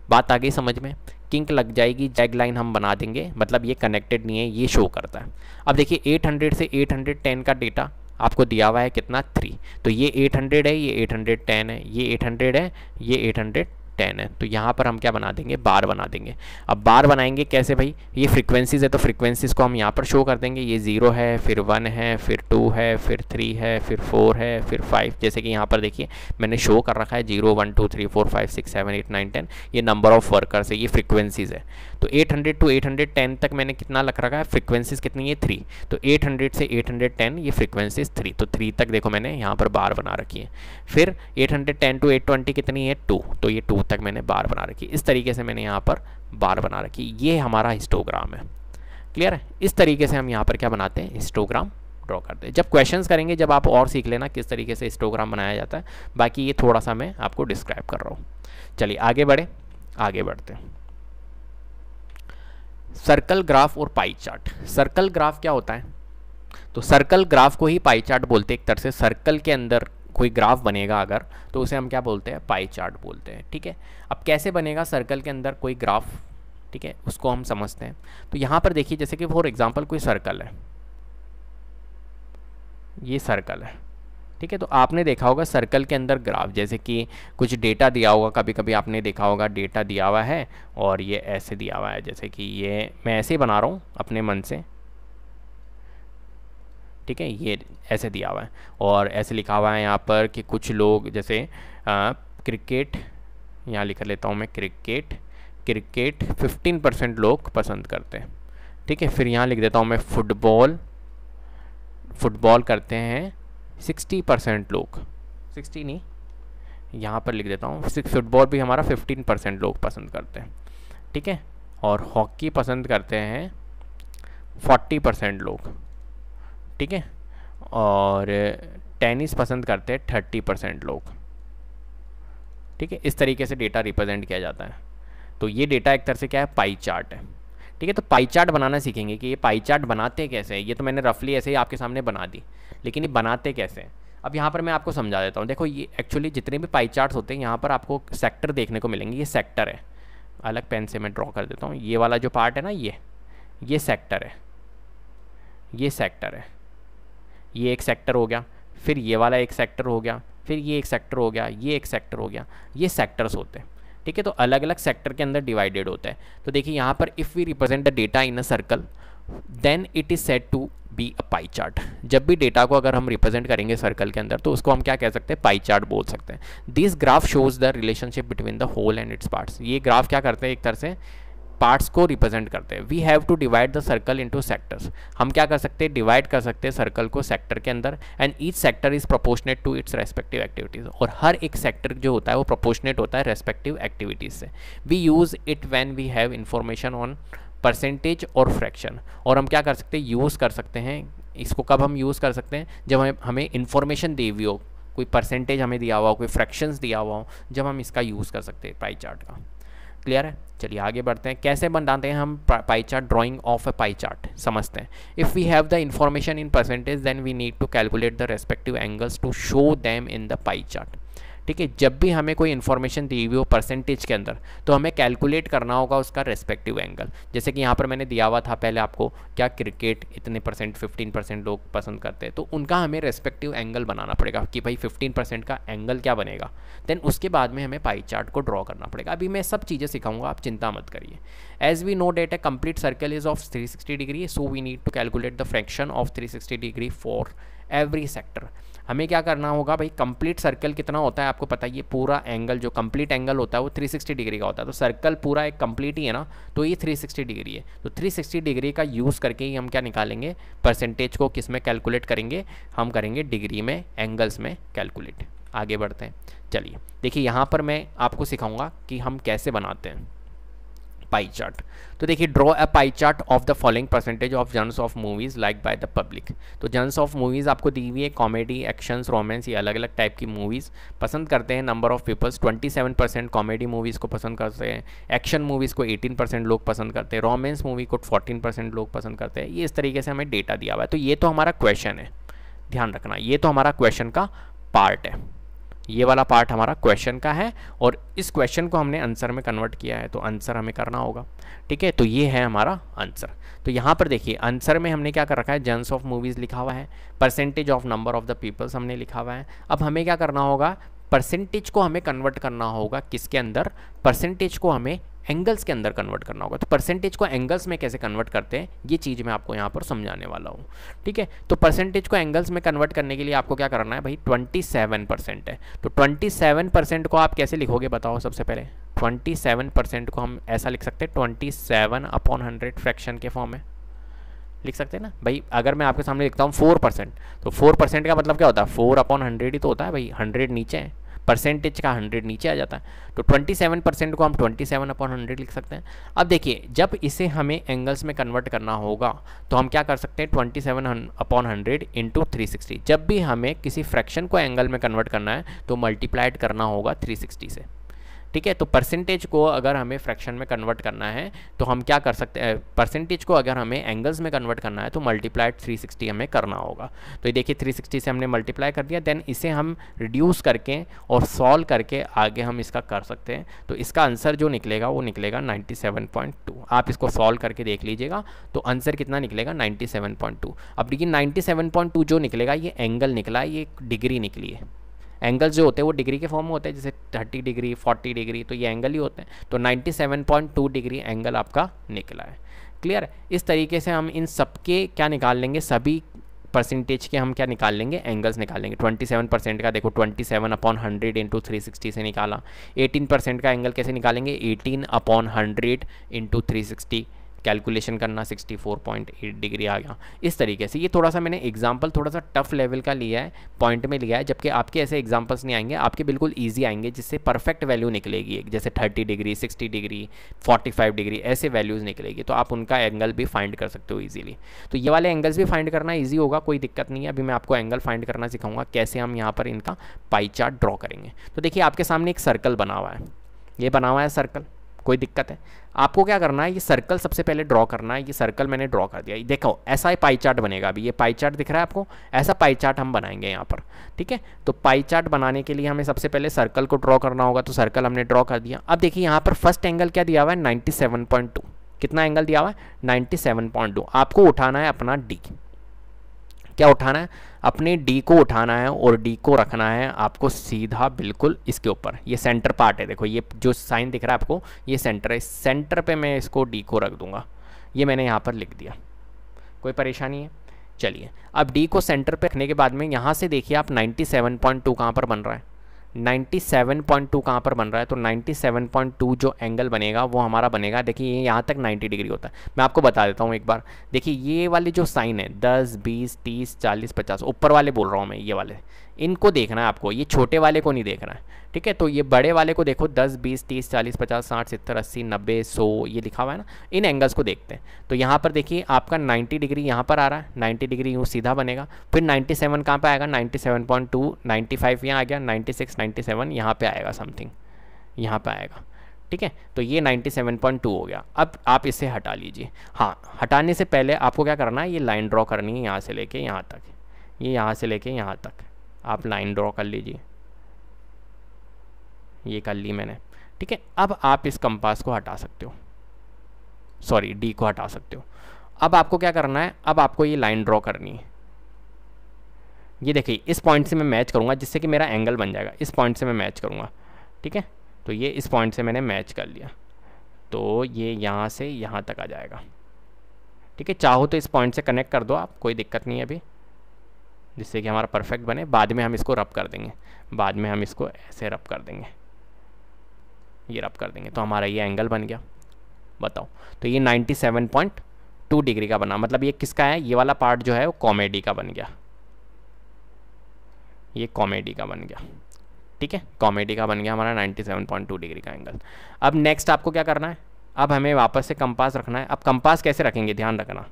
बात आ गई समझ में? किंक लग जाएगी, जैग लाइन हम बना देंगे, मतलब ये कनेक्टेड नहीं है, ये शो करता है। अब देखिए 800 से 810 का डेटा आपको दिया हुआ है कितना? 3। तो ये 800 है, ये 810 है, ये 800 है, ये 810 है। तो यहाँ पर हम क्या बना देंगे? बार बना देंगे। अब बार बनाएंगे कैसे भाई? ये फ्रीक्वेंसीज है, तो फ्रीक्वेंसीज को हम यहाँ पर शो कर देंगे। ये 0 है, फिर 1 है, फिर 2 है, फिर 3 है, फिर 4 है, फिर 5। जैसे कि यहाँ पर देखिए मैंने शो कर रखा है 0 1 2 3 4 5 6 7 8 9 10। ये नंबर ऑफ वर्कर्स है, ये फ्रीक्वेंसीज है। तो 800 टू 810 तक मैंने कितना लग रखा है? फ्रीक्वेंसीज कितनी है? 3। तो 800 से 810 ये फ्रीक्वेंसीज 3। तो 3 तक देखो मैंने यहाँ पर बार बना रखी है। फिर 810 टू 820 कितनी है? 2। तो ये 2 तक मैंने बार बना रखी है। इस तरीके से मैंने यहाँ पर बार बना रखी। ये हमारा हिस्टोग्राम है। क्लियर है? इस तरीके से हम यहाँ पर क्या बनाते हैं? हिस्टोग्राम ड्रॉ करते हैं। जब क्वेश्चंस करेंगे, जब आप और सीख लेना किस तरीके से हिस्टोग्राम बनाया जाता है। बाकी ये थोड़ा सा मैं आपको डिस्क्राइब कर रहा हूँ। चलिए आगे बढ़ते हैं। सर्कल ग्राफ और पाई चार्ट। सर्कल ग्राफ क्या होता है? तो सर्कल ग्राफ को ही पाई चार्ट बोलते हैं। एक तरह से सर्कल के अंदर कोई ग्राफ बनेगा अगर, तो उसे हम क्या बोलते हैं? पाई चार्ट बोलते हैं। ठीक है, अब कैसे बनेगा सर्कल के अंदर कोई ग्राफ? ठीक है, उसको हम समझते हैं। तो यहाँ पर देखिए, जैसे कि फॉर एग्जांपल कोई सर्कल है, ये सर्कल है। ठीक है, तो आपने देखा होगा सर्कल के अंदर ग्राफ, जैसे कि कुछ डेटा दिया होगा, कभी कभी आपने देखा होगा डेटा दिया हुआ है और ये ऐसे दिया हुआ है। जैसे कि ये मैं ऐसे ही बना रहा हूँ अपने मन से। ठीक है, ये ऐसे दिया हुआ है और ऐसे लिखा हुआ है यहाँ पर कि कुछ लोग, जैसे क्रिकेट, यहाँ लिख लेता हूँ मैं क्रिकेट 15% लोग पसंद करते हैं। ठीक है, फिर यहाँ लिख देता हूँ मैं फुटबॉल करते हैं 60% लोग, 60 नहीं, यहाँ पर लिख देता हूँ फुटबॉल भी हमारा 15% लोग पसंद करते हैं। ठीक है, और हॉकी पसंद करते हैं 40% लोग। ठीक है, और टेनिस पसंद करते हैं 30% लोग। ठीक है, इस तरीके से डेटा रिप्रेजेंट किया जाता है। तो ये डेटा एक तरह से क्या है, पाई चार्ट है। ठीक है, तो पाई चार्ट बनाना सीखेंगे कि ये पाई चार्ट बनाते कैसे हैं। ये तो मैंने रफली ऐसे ही आपके सामने बना दी, लेकिन ये बनाते कैसे हैं अब यहाँ पर मैं आपको समझा देता हूँ। देखो ये एक्चुअली जितने भी पाई चार्ट्स होते हैं यहाँ पर आपको सेक्टर देखने को मिलेंगे। ये सेक्टर है, अलग पेन से मैं ड्रॉ कर देता हूँ। ये वाला जो पार्ट है ना, ये सेक्टर है, ये सेक्टर है, ये एक सेक्टर हो गया, फिर ये वाला एक सेक्टर हो गया, फिर ये एक सेक्टर हो गया, ये एक सेक्टर हो गया। ये सेक्टर्स होते हैं। ठीक है, तो अलग अलग सेक्टर के अंदर डिवाइडेड होता है। तो देखिए यहाँ पर if we represent the data in a circle then it is said to be a pie chart. जब भी डेटा को अगर हम रिप्रेजेंट करेंगे सर्कल के अंदर तो उसको हम क्या कह सकते हैं, पाई चार्ट बोल सकते हैं। This graph shows the relationship between the whole and its parts. ये ग्राफ क्या करते हैं, एक तरह से पार्ट्स को रिप्रेजेंट करते हैं। We have to divide the circle into sectors. हम क्या कर सकते हैं, डिवाइड कर सकते हैं सर्कल को सेक्टर के अंदर। And each sector is proportionate to its respective activities. और हर एक सेक्टर जो होता है वो प्रोपोर्शनेट होता है रेस्पेक्टिव एक्टिविटीज़ से। We use it when we have information on percentage और फ्रैक्शन। और हम क्या कर सकते हैं, यूज़ कर सकते हैं इसको। कब हम यूज़ कर सकते हैं, जब हमें इंफॉर्मेशन दी हुई हो, कोई परसेंटेज हमें दिया हुआ हो, कोई फ्रैक्शंस दिया हुआ हो, जब हम इसका यूज़ कर सकते हैं पाई चार्ट का। क्लियर है, चलिए आगे बढ़ते हैं। कैसे बनाते हैं हम pie chart, drawing of a pie chart समझते हैं। If we have the information in percentage then we need to calculate the respective angles to show them in the pie chart. ठीक है, जब भी हमें कोई इन्फॉर्मेशन दी हुई हो परसेंटेज के अंदर तो हमें कैलकुलेट करना होगा उसका रेस्पेक्टिव एंगल। जैसे कि यहाँ पर मैंने दिया हुआ था पहले आपको, क्या क्रिकेट इतने परसेंट 15% लोग पसंद करते हैं, तो उनका हमें रेस्पेक्टिव एंगल बनाना पड़ेगा कि भाई 15% का एंगल क्या बनेगा। देन उसके बाद में हमें पाई चार्ट को ड्रॉ करना पड़ेगा। अभी मैं सब चीज़ें सिखाऊंगा, आप चिंता मत करिए। As we know that a complete circle is of 360 degree, so we need to calculate the fraction of 360 degree for every sector. हमें क्या करना होगा भाई, कंप्लीट सर्कल कितना होता है आपको पता है। ये पूरा एंगल जो कंप्लीट एंगल होता है वो 360 डिग्री का होता है। तो सर्कल पूरा एक कंप्लीट ही है ना, तो ये 360 डिग्री है। तो 360 डिग्री का यूज़ करके ही हम क्या निकालेंगे, परसेंटेज को किस में कैलकुलेट करेंगे, हम करेंगे डिग्री में, एंगल्स में कैलकुलेट। आगे बढ़ते हैं, चलिए देखिए यहाँ पर मैं आपको सिखाऊंगा कि हम कैसे बनाते हैं पाई चार्ट। तो देखिए, draw a pie chart of the following percentage of genres of movies like by the public. तो जॉनर्स ऑफ मूवीज़ आपको दी हुई है, कॉमेडी, एक्शंस, रोमांस, ये अलग अलग टाइप की मूवीज़ पसंद करते हैं। Number of peoples 27% comedy movies को पसंद करते हैं, एक्शन मूवीज़ को 18% लोग पसंद करते हैं, रोमांस मूवी को 14% लोग पसंद करते हैं। ये इस तरीके से हमें डेटा दिया हुआ है। तो ये तो हमारा क्वेश्चन है, ध्यान रखना, ये तो हमारा क्वेश्चन का पार्ट है। ये वाला पार्ट हमारा क्वेश्चन का है और इस क्वेश्चन को हमने आंसर में कन्वर्ट किया है, तो आंसर हमें करना होगा। ठीक है, तो ये है हमारा आंसर। तो यहाँ पर देखिए आंसर में हमने क्या कर रखा है, जॉनर्स ऑफ मूवीज़ लिखा हुआ है, percentage of number of the peoples हमने लिखा हुआ है। अब हमें क्या करना होगा, परसेंटेज को हमें कन्वर्ट करना होगा किसके अंदर, परसेंटेज को हमें एंगल्स के अंदर कन्वर्ट करना होगा। तो परसेंटेज को एंगल्स में कैसे कन्वर्ट करते हैं ये चीज़ मैं आपको यहाँ पर समझाने वाला हूँ। ठीक है, तो परसेंटेज को एंगल्स में कन्वर्ट करने के लिए आपको क्या करना है भाई, 27% है। तो 27% को आप कैसे लिखोगे बताओ। सबसे पहले 27% को हम ऐसा लिख सकते हैं, 27/100 फ्रैक्शन के फॉर्म में लिख सकते हैं ना भाई। अगर मैं आपके सामने लिखता हूँ 4%, तो 4% का मतलब क्या होता है, 4/100 ही तो होता है भाई, 100 नीचे है, परसेंटेज का 100 नीचे आ जाता है। तो 27% को हम 27/100 लिख सकते हैं। अब देखिए, जब इसे हमें एंगल्स में कन्वर्ट करना होगा तो हम क्या कर सकते हैं, 27/100 इंटू 360। जब भी हमें किसी फ्रैक्शन को एंगल में कन्वर्ट करना है तो मल्टीप्लाइड करना होगा 360 से। ठीक है, तो परसेंटेज को अगर हमें फ्रैक्शन में कन्वर्ट करना है तो हम क्या कर सकते हैं, परसेंटेज को अगर हमें एंगल्स में कन्वर्ट करना है तो मल्टीप्लाइड 360 हमें करना होगा। तो ये देखिए 360 से हमने मल्टीप्लाई कर दिया, देन इसे हम रिड्यूस करके और सॉल्व करके आगे हम इसका कर सकते हैं। तो इसका आंसर जो निकलेगा वो निकलेगा 97.2। आप इसको सॉल्व करके देख लीजिएगा तो आंसर कितना निकलेगा, 97.2। अब देखिए 97.2 जो निकलेगा ये एंगल निकला, ये डिग्री निकली है। एंगल्स जो होते हैं वो डिग्री के फॉर्म में होते हैं, जैसे 30 डिग्री 40 डिग्री, तो ये एंगल ही होते हैं। तो 97.2 डिग्री एंगल आपका निकला है। क्लियर है, इस तरीके से हम इन सबके क्या निकाल लेंगे, सभी परसेंटेज के हम क्या निकाल लेंगे, एंगल्स निकाल लेंगे। 27% का देखो 27/100 इंटू 360 से निकाला। 18% का एंगल कैसे निकालेंगे, 18/100 इंटू 360 कैलकुलेशन करना, 64.8 डिग्री आ गया। इस तरीके से ये थोड़ा सा मैंने एग्जांपल थोड़ा सा टफ लेवल का लिया है, पॉइंट में लिया है, जबकि आपके ऐसे एग्जांपल्स नहीं आएंगे, आपके बिल्कुल ईजी आएंगे जिससे परफेक्ट वैल्यू निकलेगी, जैसे 30 डिग्री, 60 डिग्री, 45 डिग्री, ऐसे वैल्यूज़ निकलेगी, तो आप उनका एंगल भी फाइंड कर सकते हो ईजिली। तो ये वाले एंगल्स भी फाइंड करना ईजी होगा, कोई दिक्कत नहीं है। अभी मैं आपको एंगल फाइंड करना सिखाऊंगा, कैसे हम यहाँ पर इनका पाई चार्ट ड्रॉ करेंगे। तो देखिए आपके सामने एक सर्कल बना हुआ है, ये बना हुआ है सर्कल, कोई दिक्कत है? आपको क्या करना है, ये सर्कल सबसे पहले ड्रॉ करना है। ये सर्कल मैंने ड्रॉ कर दिया, देखो ऐसा ही पाई चार्ट बनेगा। अभी ये पाई चार्ट दिख रहा है आपको, ऐसा पाई चार्ट हम बनाएंगे यहाँ पर, ठीक है। तो पाई चार्ट बनाने के लिए हमें सबसे पहले सर्कल को ड्रॉ करना होगा, तो सर्कल हमने ड्रॉ कर दिया। अब देखिए यहाँ पर फर्स्ट एंगल क्या दिया हुआ है, 97.2। कितना एंगल दिया हुआ है, 97.2। आपको उठाना है अपना डी। क्या उठाना है, अपने डी को उठाना है और डी को रखना है आपको सीधा बिल्कुल इसके ऊपर। ये सेंटर पार्ट है, देखो ये जो साइन दिख रहा है आपको, ये सेंटर है। सेंटर पे मैं इसको डी को रख दूंगा, ये मैंने यहाँ पर लिख दिया, कोई परेशानी है? चलिए अब डी को सेंटर पे रखने के बाद में यहाँ से देखिए आप 97.2 कहाँ पर बन रहा है, 97.2 कहाँ पर बन रहा है। तो 97.2 जो एंगल बनेगा वो हमारा बनेगा, देखिए ये यहाँ तक 90 डिग्री होता है। मैं आपको बता देता हूँ एक बार, देखिए ये वाले जो साइन है 10, 20, 30, 40, 50, ऊपर वाले बोल रहा हूँ मैं, ये वाले इनको देखना है आपको, ये छोटे वाले को नहीं देखना है, ठीक है। तो ये बड़े वाले को देखो, 10, 20, 30, 40, 50, 60, 70, 80, 90, 100 ये लिखा हुआ है ना, इन एंगल्स को देखते हैं। तो यहाँ पर देखिए आपका 90 डिग्री यहाँ पर आ रहा है, 90 डिग्री यूँ सीधा बनेगा। फिर 97 कहाँ पे आएगा, 97.2, 95 यहाँ आ गया, 96, 97 यहाँ पे आएगा, समथिंग यहाँ पे आएगा, ठीक है। तो ये 97.2 हो गया। अब आप इसे हटा लीजिए। हाँ, हटाने से पहले आपको क्या करना है, ये लाइन ड्रॉ करनी है यहाँ से लेके यहाँ तक, ये यहाँ से लेके यहाँ तक आप लाइन ड्रॉ कर लीजिए। ये कर ली मैंने, ठीक है। अब आप इस कंपास को हटा सकते हो, सॉरी डी को हटा सकते हो। अब आपको क्या करना है, अब आपको ये लाइन ड्रॉ करनी है। ये देखिए इस पॉइंट से मैं मैच करूँगा, जिससे कि मेरा एंगल बन जाएगा। इस पॉइंट से मैं मैच करूँगा, ठीक है। तो ये इस पॉइंट से मैंने मैच कर लिया, तो ये यहाँ से यहाँ तक आ जाएगा, ठीक है। चाहो तो इस पॉइंट से कनेक्ट कर दो आप, कोई दिक्कत नहीं है अभी, जिससे कि हमारा परफेक्ट बने। बाद में हम इसको रब कर देंगे, बाद में हम इसको ऐसे रब कर देंगे, ये रब कर देंगे, तो हमारा ये एंगल बन गया। बताओ, तो ये 97.2 डिग्री का बना। मतलब ये किसका है, ये वाला पार्ट जो है वो कॉमेडी का बन गया, ये कॉमेडी का बन गया, ठीक है। कॉमेडी का बन गया हमारा 97.2 डिग्री का एंगल। अब नेक्स्ट आपको क्या करना है, अब हमें वापस से कंपास रखना है। अब कंपास कैसे रखेंगे, ध्यान रखना,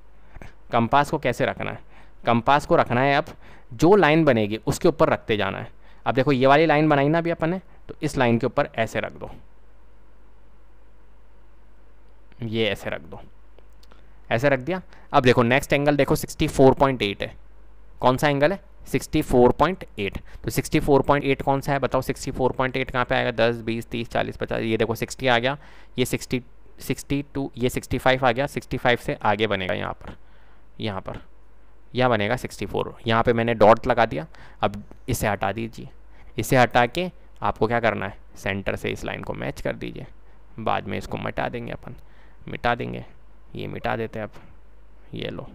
कंपास को कैसे रखना है, कंपास को रखना है अब जो लाइन बनेगी उसके ऊपर रखते जाना है। अब देखो ये वाली लाइन बनाई ना अभी अपन ने, तो इस लाइन के ऊपर ऐसे रख दो, ये ऐसे रख दो, ऐसे रख दिया। अब देखो नेक्स्ट एंगल देखो 64.8 है, कौन सा एंगल है, 64.8। तो 64.8 कौन सा है बताओ, 64.8 कहाँ पे आएगा, 10, 20, 30, 40, 50, ये देखो 60 आ गया, ये 60, 62, ये 65 आ गया, 65 से आगे बनेगा यहाँ पर, यहाँ पर यह बनेगा 64। यहाँ पे मैंने डॉट लगा दिया। अब इसे हटा दीजिए, इसे हटा के आपको क्या करना है, सेंटर से इस लाइन को मैच कर दीजिए। बाद में इसको मिटा देंगे अपन, मिटा देंगे, ये मिटा देते हैं। अब ये लो,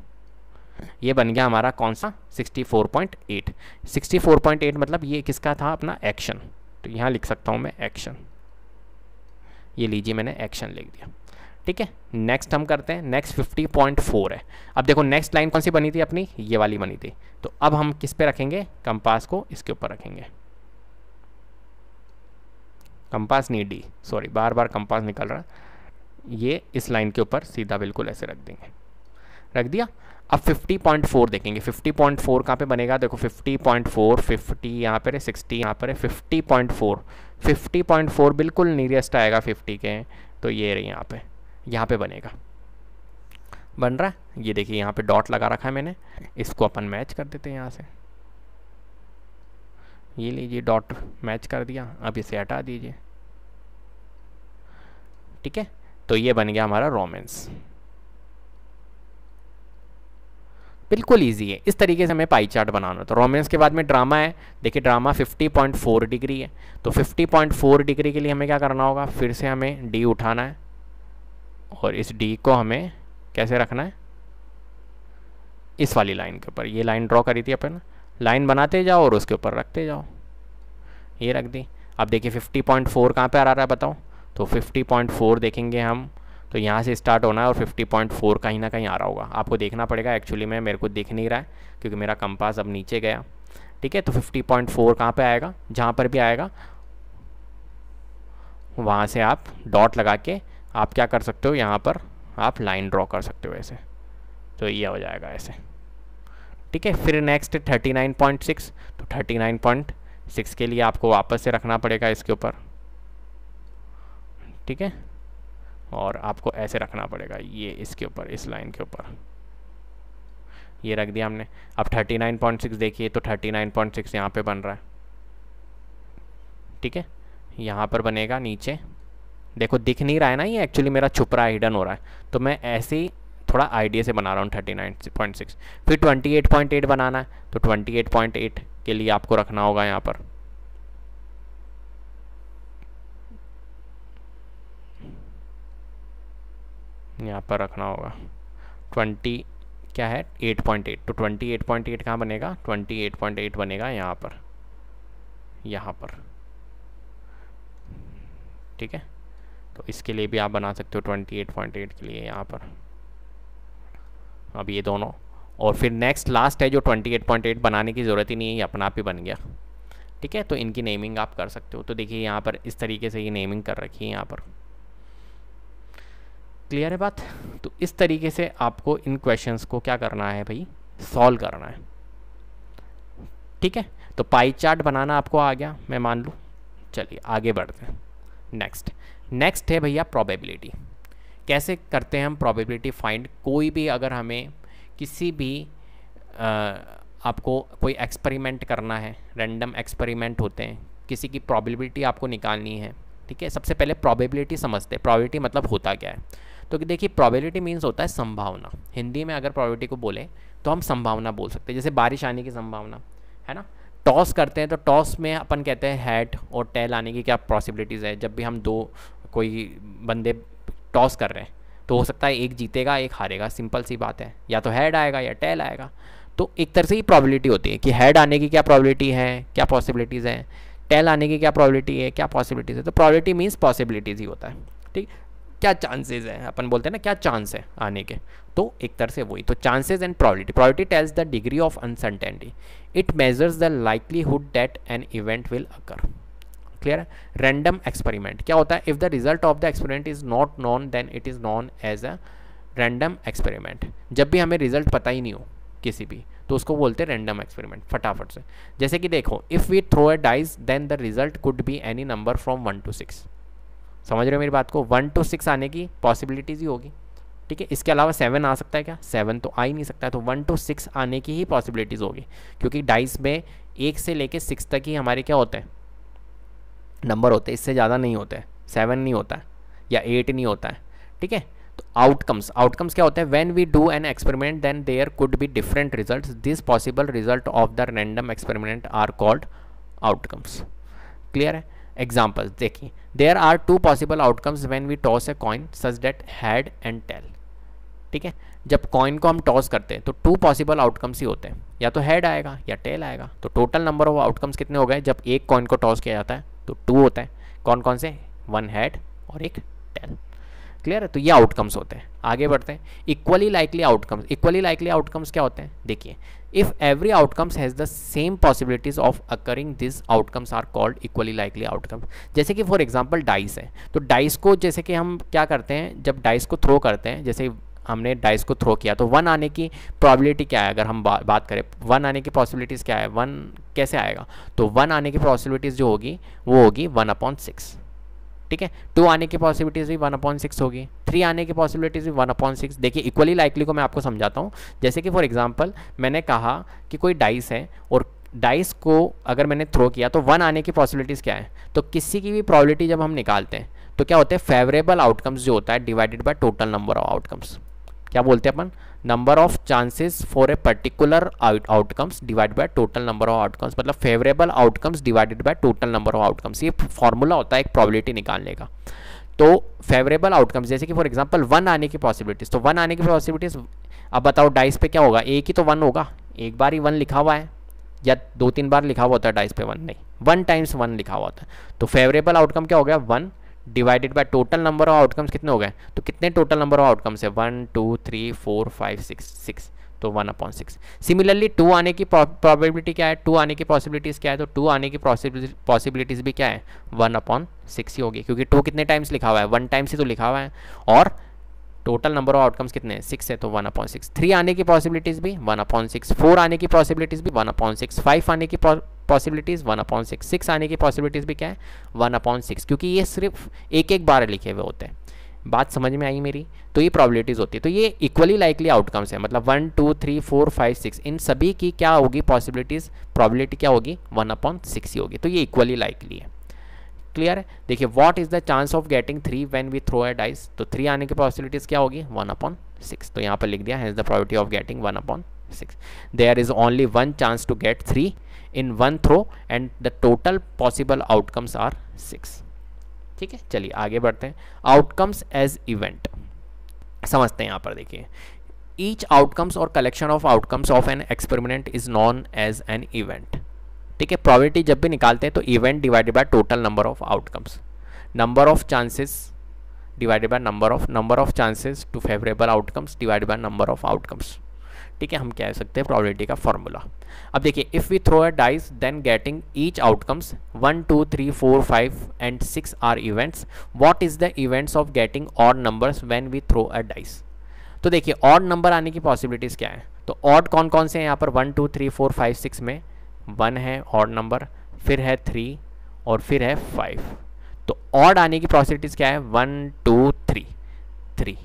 ये बन गया हमारा कौन सा, 64.8। 64.8 मतलब ये किसका था, अपना एक्शन। तो यहाँ लिख सकता हूँ मैं एक्शन, ये लीजिए मैंने एक्शन लिख दिया, ठीक है। नेक्स्ट हम करते हैं, नेक्स्ट 50.4 है। अब देखो नेक्स्ट लाइन कौन सी बनी थी अपनी, ये वाली बनी थी। तो अब हम किस पे रखेंगे, कंपास को इसके ऊपर रखेंगे, कंपास नहीं डी, सॉरी बार बार कंपास निकल रहा है। ये इस लाइन के ऊपर सीधा बिल्कुल ऐसे रख देंगे, रख दिया। अब 50.4 देखेंगे, 50.4 कहाँ पे बनेगा, देखो 50.4, 50 यहाँ पर है, 60 यहाँ पर है, 50.4, 50.4 बिल्कुल नियरेस्ट आएगा 50 के। तो ये रही यहाँ पे बनेगा, बन रहा है। ये देखिए यहाँ पे डॉट लगा रखा है मैंने, इसको अपन मैच कर देते हैं यहाँ से, ये लीजिए डॉट मैच कर दिया। अब इसे हटा दीजिए, ठीक है। तो ये बन गया हमारा रोमेंस, बिल्कुल इजी है। इस तरीके से हमें पाई चार्ट बनाना। तो रोमेंस के बाद में ड्रामा है, देखिए ड्रामा 50.4 डिग्री है। तो 50.4 डिग्री के लिए हमें क्या करना होगा, फिर से हमें डी उठाना है और इस डी को हमें कैसे रखना है, इस वाली लाइन के ऊपर। ये लाइन ड्रॉ करी थी अपन, लाइन बनाते जाओ और उसके ऊपर रखते जाओ, ये रख दी। अब देखिए 50.4 कहाँ पे आ रहा है बताओ, तो 50.4 देखेंगे हम तो यहाँ से स्टार्ट होना है और 50.4 कहीं ना कहीं आ रहा होगा, आपको देखना पड़ेगा। एक्चुअली में मेरे को दिख नहीं रहा है क्योंकि मेरा कंपास अब नीचे गया, ठीक है। तो 50.4 कहाँ पे आएगा, जहाँ पर भी आएगा वहाँ से आप डॉट लगा के आप क्या कर सकते हो, यहाँ पर आप लाइन ड्रॉ कर सकते हो ऐसे, तो ये हो जाएगा ऐसे, ठीक है। फिर नेक्स्ट 39.6, तो 39.6 के लिए आपको वापस से रखना पड़ेगा इसके ऊपर, ठीक है, और आपको ऐसे रखना पड़ेगा ये इसके ऊपर, इस लाइन के ऊपर ये रख दिया हमने। अब 39.6 देखिए, तो 39.6 यहाँ पे बन रहा है, ठीक है। यहाँ पर बनेगा नीचे, देखो दिख नहीं रहा है ना, ये एक्चुअली मेरा छुप रहा है, हिडन हो रहा है, तो मैं ऐसे ही थोड़ा आइडिया से बना रहा हूँ 39.6। फिर 28.8 बनाना है, तो 28.8 के लिए आपको रखना होगा यहाँ पर, रखना होगा 20 क्या है 8.8, तो 28.8 कहाँ बनेगा, 28.8 बनेगा यहाँ पर, ठीक है। तो इसके लिए भी आप बना सकते हो 28.8 के लिए यहाँ पर, अब ये दोनों। और फिर नेक्स्ट लास्ट है जो 28.8 बनाने की ज़रूरत ही नहीं है, ये अपना आप ही बन गया, ठीक है। तो इनकी नेमिंग आप कर सकते हो। तो देखिए यहाँ पर इस तरीके से ये नेमिंग कर रखी है यहाँ पर, क्लियर है बात। तो इस तरीके से आपको इन क्वेश्चंस को क्या करना है भाई, सॉल्व करना है, ठीक है। तो पाई चार्ट बनाना आपको आ गया, मैं मान लूँ। चलिए आगे बढ़ते हैं। नेक्स्ट है भैया प्रोबेबिलिटी। कैसे करते हैं हम प्रोबेबिलिटी फाइंड। कोई भी अगर हमें किसी भी आपको कोई एक्सपेरिमेंट करना है, रैंडम एक्सपेरिमेंट होते हैं, किसी की प्रोबेबिलिटी आपको निकालनी है, ठीक है। सबसे पहले प्रोबेबिलिटी समझते हैं, प्रोबेबिलिटी मतलब होता क्या है। तो देखिए प्रोबेबिलिटी मीन्स होता है संभावना। हिंदी में अगर प्रोबेबिलिटी को बोले तो हम संभावना बोल सकते हैं, जैसे बारिश आने की संभावना है ना। टॉस करते हैं तो टॉस में अपन कहते हैं हेड और टेल आने की क्या पॉसिबिलिटीज़ है। जब भी हम दो कोई बंदे टॉस कर रहे हैं तो हो सकता है एक जीतेगा एक हारेगा, सिंपल सी बात है, या तो हेड आएगा या टेल आएगा। तो एक तरह से ही प्रोबेबिलिटी होती है कि हेड आने की क्या प्रोबेबिलिटी है, क्या पॉसिबिलिटीज़ है, टेल आने की क्या प्रोबेबिलिटी है, क्या पॉसिबिलिटीज़ है। तो प्रोबेबिलिटी मीन्स पॉसिबिलिटीज़ ही होता है, ठीक। क्या चांसेस है, अपन बोलते हैं ना क्या चांस है आने के, तो एक तरह से वही। तो chances and probability. Probability tells the degree of uncertainty, it measures the likelihood that an event will occur. Clear है। रैंडम एक्सपेरिमेंट क्या होता है, if the result of the experiment is not known then it is known as a random experiment. जब भी हमें result पता ही नहीं हो किसी भी, तो उसको बोलते हैं रैंडम एक्सपेरिमेंट। फटाफट से जैसे कि देखो, if we throw a dice then the result could be any number from 1 to 6। समझ रहे हो मेरी बात को, 1 to 6 आने की पॉसिबिलिटीज़ ही होगी, ठीक है। इसके अलावा 7 आ सकता है क्या, 7 तो आ ही नहीं सकता है। तो 1 to 6 आने की ही पॉसिबिलिटीज़ होगी, क्योंकि डाइस में 1 से लेके 6 तक ही हमारे क्या होते हैं, नंबर होते हैं, इससे ज़्यादा नहीं होते हैं। 7 नहीं होता है या 8 नहीं होता है, ठीक है। तो आउटकम्स क्या होते हैं, when we do an experiment then there could be different results, this possible result of the random experiment are called outcomes. Clear है। एग्जाम्पल्स देखिए, there are 2 possible outcomes when we toss a coin such that head and tail, ठीक है। जब coin को हम toss करते हैं तो 2 पॉसिबल आउटकम्स ही होते हैं, या तो हेड आएगा या टेल आएगा। तो टोटल नंबर ऑफ आउटकम्स कितने हो गए, जब एक कॉइन को टॉस किया जाता है तो 2 होता है। कौन कौन से, 1 हेड और एक टेल। क्लियर है। तो ये आउटकम्स होते हैं। आगे बढ़ते हैं। इक्वली लाइकली आउटकम्स क्या होते हैं, देखिए, if every outcomes has the same possibilities of occurring this outcomes are called equally likely outcomes. जैसे कि फॉर एग्जांपल डाइस है, तो डाइस को जैसे कि हम क्या करते हैं, जब डाइस को थ्रो करते हैं, जैसे हमने डाइस को थ्रो किया तो 1 आने की प्रोबेबिलिटी क्या है, अगर हम बात करें 1 आने की पॉसिबिलिटीज़ क्या है, 1 कैसे आएगा, तो 1 आने की पॉसिबिलिटीज़ जो होगी वो होगी 1/6, ठीक है। 2 आने की पॉसिबिलिटीज़ भी 1/6 होगी, 3 आने की पॉसिबिलिटीज़ भी 1/6। देखिए इक्वली लाइकली को मैं आपको समझाता हूँ। जैसे कि फॉर एग्जांपल मैंने कहा कि कोई डाइस है और डाइस को अगर मैंने थ्रो किया तो 1 आने की पॉसिबिलिटीज़ क्या है, तो किसी की भी प्रोबेबिलिटी जब हम निकालते हैं तो क्या होते हैं, फेवरेबल आउटकम्स जो होता है divided by total number of outcomes. क्या बोलते हैं अपन, number of chances for a particular outcomes divide by total number of outcomes, मतलब favourable outcomes divided by total number of outcomes. ये फॉर्मूला होता है एक प्रोबेबिलिटी निकालने का। तो फेवरेबल आउटकम्स जैसे कि फॉर एग्जांपल 1 आने की पॉसिबिलिटीज़, तो 1 आने की पॉसिबिलिटीज़, अब बताओ डाइस पे क्या होगा, एक ही तो 1 होगा, एक बार ही 1 लिखा हुआ है या 2-3 बार लिखा हुआ होता है डाइस पे 1, नहीं 1 टाइम्स 1 लिखा हुआ होता है। तो फेवरेबल आउटकम क्या हो गया, 1 divided by total number of outcomes कितने हो गए, तो कितने टोटल नंबर ऑफ आउटकम्स है 1 2 3 4 5 6, तो 1/6। सिमिलरली 2 आने की प्रोबेबिलिटी क्या है, 2 आने की पॉसिबिलिटीज़ क्या है, तो 2 आने की पॉसिबिलिटीज़ भी क्या है 1/6 ही होगी, क्योंकि 2 कितने टाइम्स लिखा हुआ है, 1 टाइम्स ही तो लिखा हुआ है, और टोटल नंबर ऑफ आउटकम्स कितने हैं 6 है, तो 1/6। 3 आने की पॉसिबिलिटीज़ भी 1/6, 4 आने की पॉसिबिलिटीज़ भी 1/6, 5 आने की पॉसिबिलिटीज़ 1/6, 6 आने की पॉसिबिलिटीज़ भी क्या है 1/6, क्योंकि ये सिर्फ एक एक बार लिखे हुए होते हैं। बात समझ में आई मेरी, तो ये प्रोबेबिलिटीज़ होती है, तो ये इक्वली लाइकली आउटकम्स है, मतलब 1 2 3 4 5 6 इन सभी की क्या होगी पॉसिबिलिटीज़, प्रोबेबिलिटी क्या होगी 1/6 ही होगी, तो ये इक्वली लाइकली है। क्लियर है। देखिए what is the chance of getting 3 when we throw a dice, तो 3 आने की पॉसिबिलिटीज क्या होगी 1/6, तो यहाँ पर लिख दिया has the probability of getting 1/6। There is only one chance to get 3 in one throw and the total possible outcomes are 6। ठीक है, चलिए आगे बढ़ते हैं। आउटकम्स एज इवेंट समझते हैं। यहाँ पर देखिए ईच आउटकम्स और collection of outcomes of an experiment is known as an event. ठीक है, प्रोबेबिलिटी जब भी निकालते हैं तो event divided by total number of outcomes, number of chances divided by number of chances to favourable outcomes divided by number of outcomes. ठीक है, हम कह सकते हैं प्रोबेबिलिटी का फॉर्मूला। अब देखिए if we throw a dice then getting each outcomes 1 2 3 4 5 and 6 are events, what is the events of getting odd numbers when we throw a dice. तो देखिए ऑड नंबर आने की पॉसिबिलिटीज़ क्या है, तो ऑड कौन कौन से हैं यहाँ पर 1 2 3 4 5 6 में 1 है ऑड नंबर, फिर है 3 और फिर है 5, तो ऑड आने की पॉसिबिलिटीज़ क्या है 1 2 3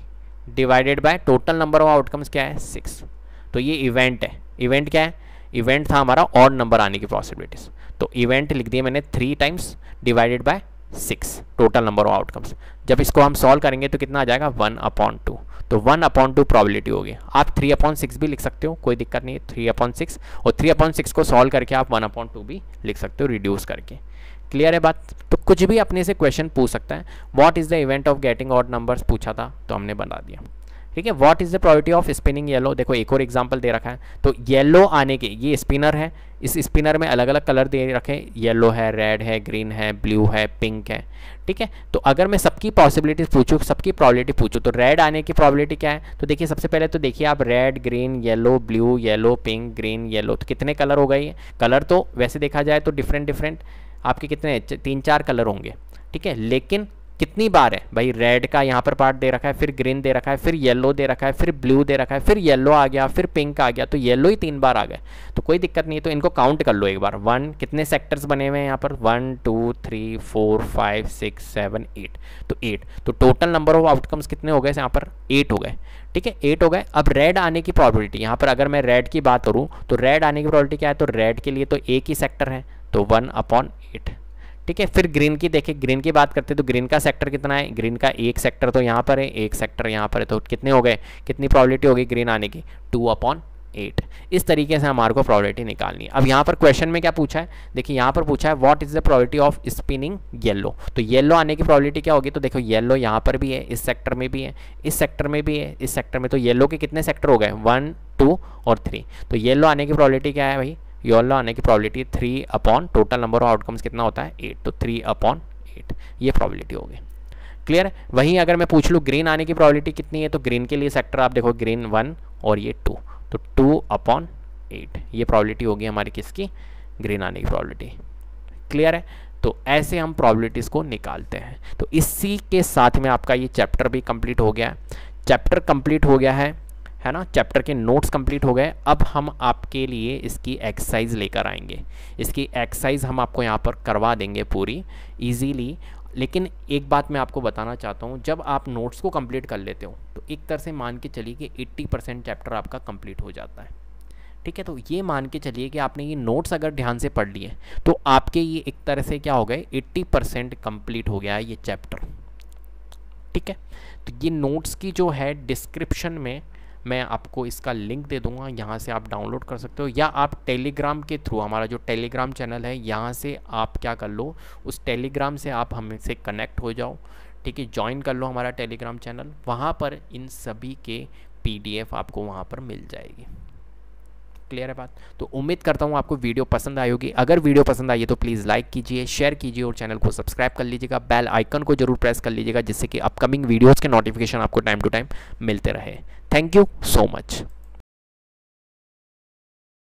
divided by total number of outcomes क्या है 6, तो ये इवेंट है। इवेंट क्या है, इवेंट था हमारा ऑड नंबर आने की पॉसिबिलिटीज़, तो इवेंट लिख दिए मैंने 3 times divided by 6 total number of outcomes. जब इसको हम सॉल्व करेंगे तो कितना आ जाएगा 1/2, तो 1/2 प्रोबेबिलिटी होगी। आप 3/6 भी लिख सकते हो, कोई दिक्कत नहीं है 3/6, और 3/6 को सॉल्व करके आप 1/2 भी लिख सकते हो रिड्यूस करके। क्लियर है बात, तो कुछ भी अपने से क्वेश्चन पूछ सकता है। What is the event of getting odd numbers पूछा था तो हमने बता दिया। ठीक है, what is the probability of spinning yellow, देखो एक और एग्जांपल दे रखा है, तो येलो आने के, ये स्पिनर है, इस स्पिनर में अलग अलग कलर दे रखे, येलो है, रेड है, ग्रीन है, ब्लू है, पिंक है। ठीक है, तो अगर मैं सबकी पॉसिबिलिटीज पूछूँ, सबकी प्रोबेबिलिटी पूछूँ, तो रेड आने की प्रोबेबिलिटी क्या है, तो देखिए सबसे पहले तो देखिए आप red green yellow blue yellow pink green yellow, तो कितने कलर हो गए। कलर तो वैसे देखा जाए तो डिफरेंट आपके कितने 3-4 कलर होंगे। ठीक है, लेकिन कितनी बार है भाई, रेड का यहाँ पर पार्ट दे रखा है, फिर ग्रीन दे रखा है, फिर येलो दे रखा है, फिर ब्लू दे रखा है, फिर येलो आ गया, फिर पिंक आ गया, तो येलो ही 3 बार आ गए, तो कोई दिक्कत नहीं है। तो इनको काउंट कर लो एक बार, 1 कितने सेक्टर्स बने हुए हैं यहाँ पर 1 2 3 4 5 6 7 8, तो 8, तो टोटल नंबर ऑफ आउटकम्स कितने हो गए यहाँ पर 8 हो गए। ठीक है, 8 हो गए। अब रेड आने की प्रोबेबिलिटी, यहाँ पर अगर मैं रेड की बात करूँ तो रेड आने की प्रोबेबिलिटी क्या है, तो रेड के लिए तो एक ही सेक्टर है, तो 1/8। ठीक है, फिर ग्रीन की देखिए, ग्रीन की बात करते हैं तो ग्रीन का सेक्टर कितना है, ग्रीन का एक सेक्टर तो यहाँ पर है, एक सेक्टर यहाँ पर है, तो कितने हो गए, कितनी प्रोबेबिलिटी होगी ग्रीन आने की 2/8। इस तरीके से हमारे को प्रोबेबिलिटी निकालनी है। अब यहाँ पर क्वेश्चन में क्या पूछा है, देखिए यहाँ पर पूछा है what is the probability of spinning yellow, तो येलो आने की प्रोबेबिलिटी क्या होगी, तो देखो येलो यहाँ पर भी है, इस सेक्टर में भी है, इस सेक्टर में भी है, इस सेक्टर में, तो येलो के कितने सेक्टर हो गए 1 2 और 3, तो येलो आने की प्रोबेबिलिटी क्या है भाई, येलो आने की probability 3 total number of outcomes कितना होता है 8, तो 3/8 ये प्रोबेबिलिटी होगी। क्लियर है। वहीं अगर मैं पूछ लूँ ग्रीन आने की प्रोबेबिलिटी कितनी है, तो ग्रीन के लिए सेक्टर आप देखो ग्रीन 1 और ये 2, तो 2/8 ये प्रोबेबिलिटी होगी हमारी किसकी, ग्रीन आने की प्रोबेबिलिटी। क्लियर है, तो ऐसे हम प्रोबेबिलिटीज़ को निकालते हैं। तो इसी के साथ में आपका ये चैप्टर भी कंप्लीट हो गया, चैप्टर कंप्लीट हो गया है ना, चैप्टर के नोट्स कंप्लीट हो गए। अब हम आपके लिए इसकी एक्सरसाइज लेकर आएंगे, इसकी एक्सरसाइज हम आपको यहाँ पर करवा देंगे पूरी इजीली। लेकिन एक बात मैं आपको बताना चाहता हूँ, जब आप नोट्स को कंप्लीट कर लेते हो तो एक तरह से मान के चलिए कि 80% चैप्टर आपका कंप्लीट हो जाता है। ठीक है, तो ये मान के चलिए कि आपने ये नोट्स अगर ध्यान से पढ़ लिए तो आपके ये एक तरह से क्या हो गए 80% कंप्लीट हो गया है ये चैप्टर। ठीक है, तो ये नोट्स की जो है डिस्क्रिप्शन में मैं आपको इसका लिंक दे दूंगा, यहाँ से आप डाउनलोड कर सकते हो, या आप टेलीग्राम के थ्रू, हमारा जो टेलीग्राम चैनल है यहाँ से आप क्या कर लो, उस टेलीग्राम से आप हमसे कनेक्ट हो जाओ। ठीक है, ज्वाइन कर लो हमारा टेलीग्राम चैनल, वहाँ पर इन सभी के PDF आपको वहाँ पर मिल जाएगी। क्लियर है बात। तो उम्मीद करता हूँ आपको वीडियो पसंद आई होगी। अगर वीडियो पसंद आई है तो प्लीज़ लाइक कीजिए, शेयर कीजिए और चैनल को सब्सक्राइब कर लीजिएगा। बेल आइकन को जरूर प्रेस कर लीजिएगा जिससे कि अपकमिंग वीडियोज़ के नोटिफिकेशन आपको टाइम टू टाइम मिलते रहे। Thank you so much.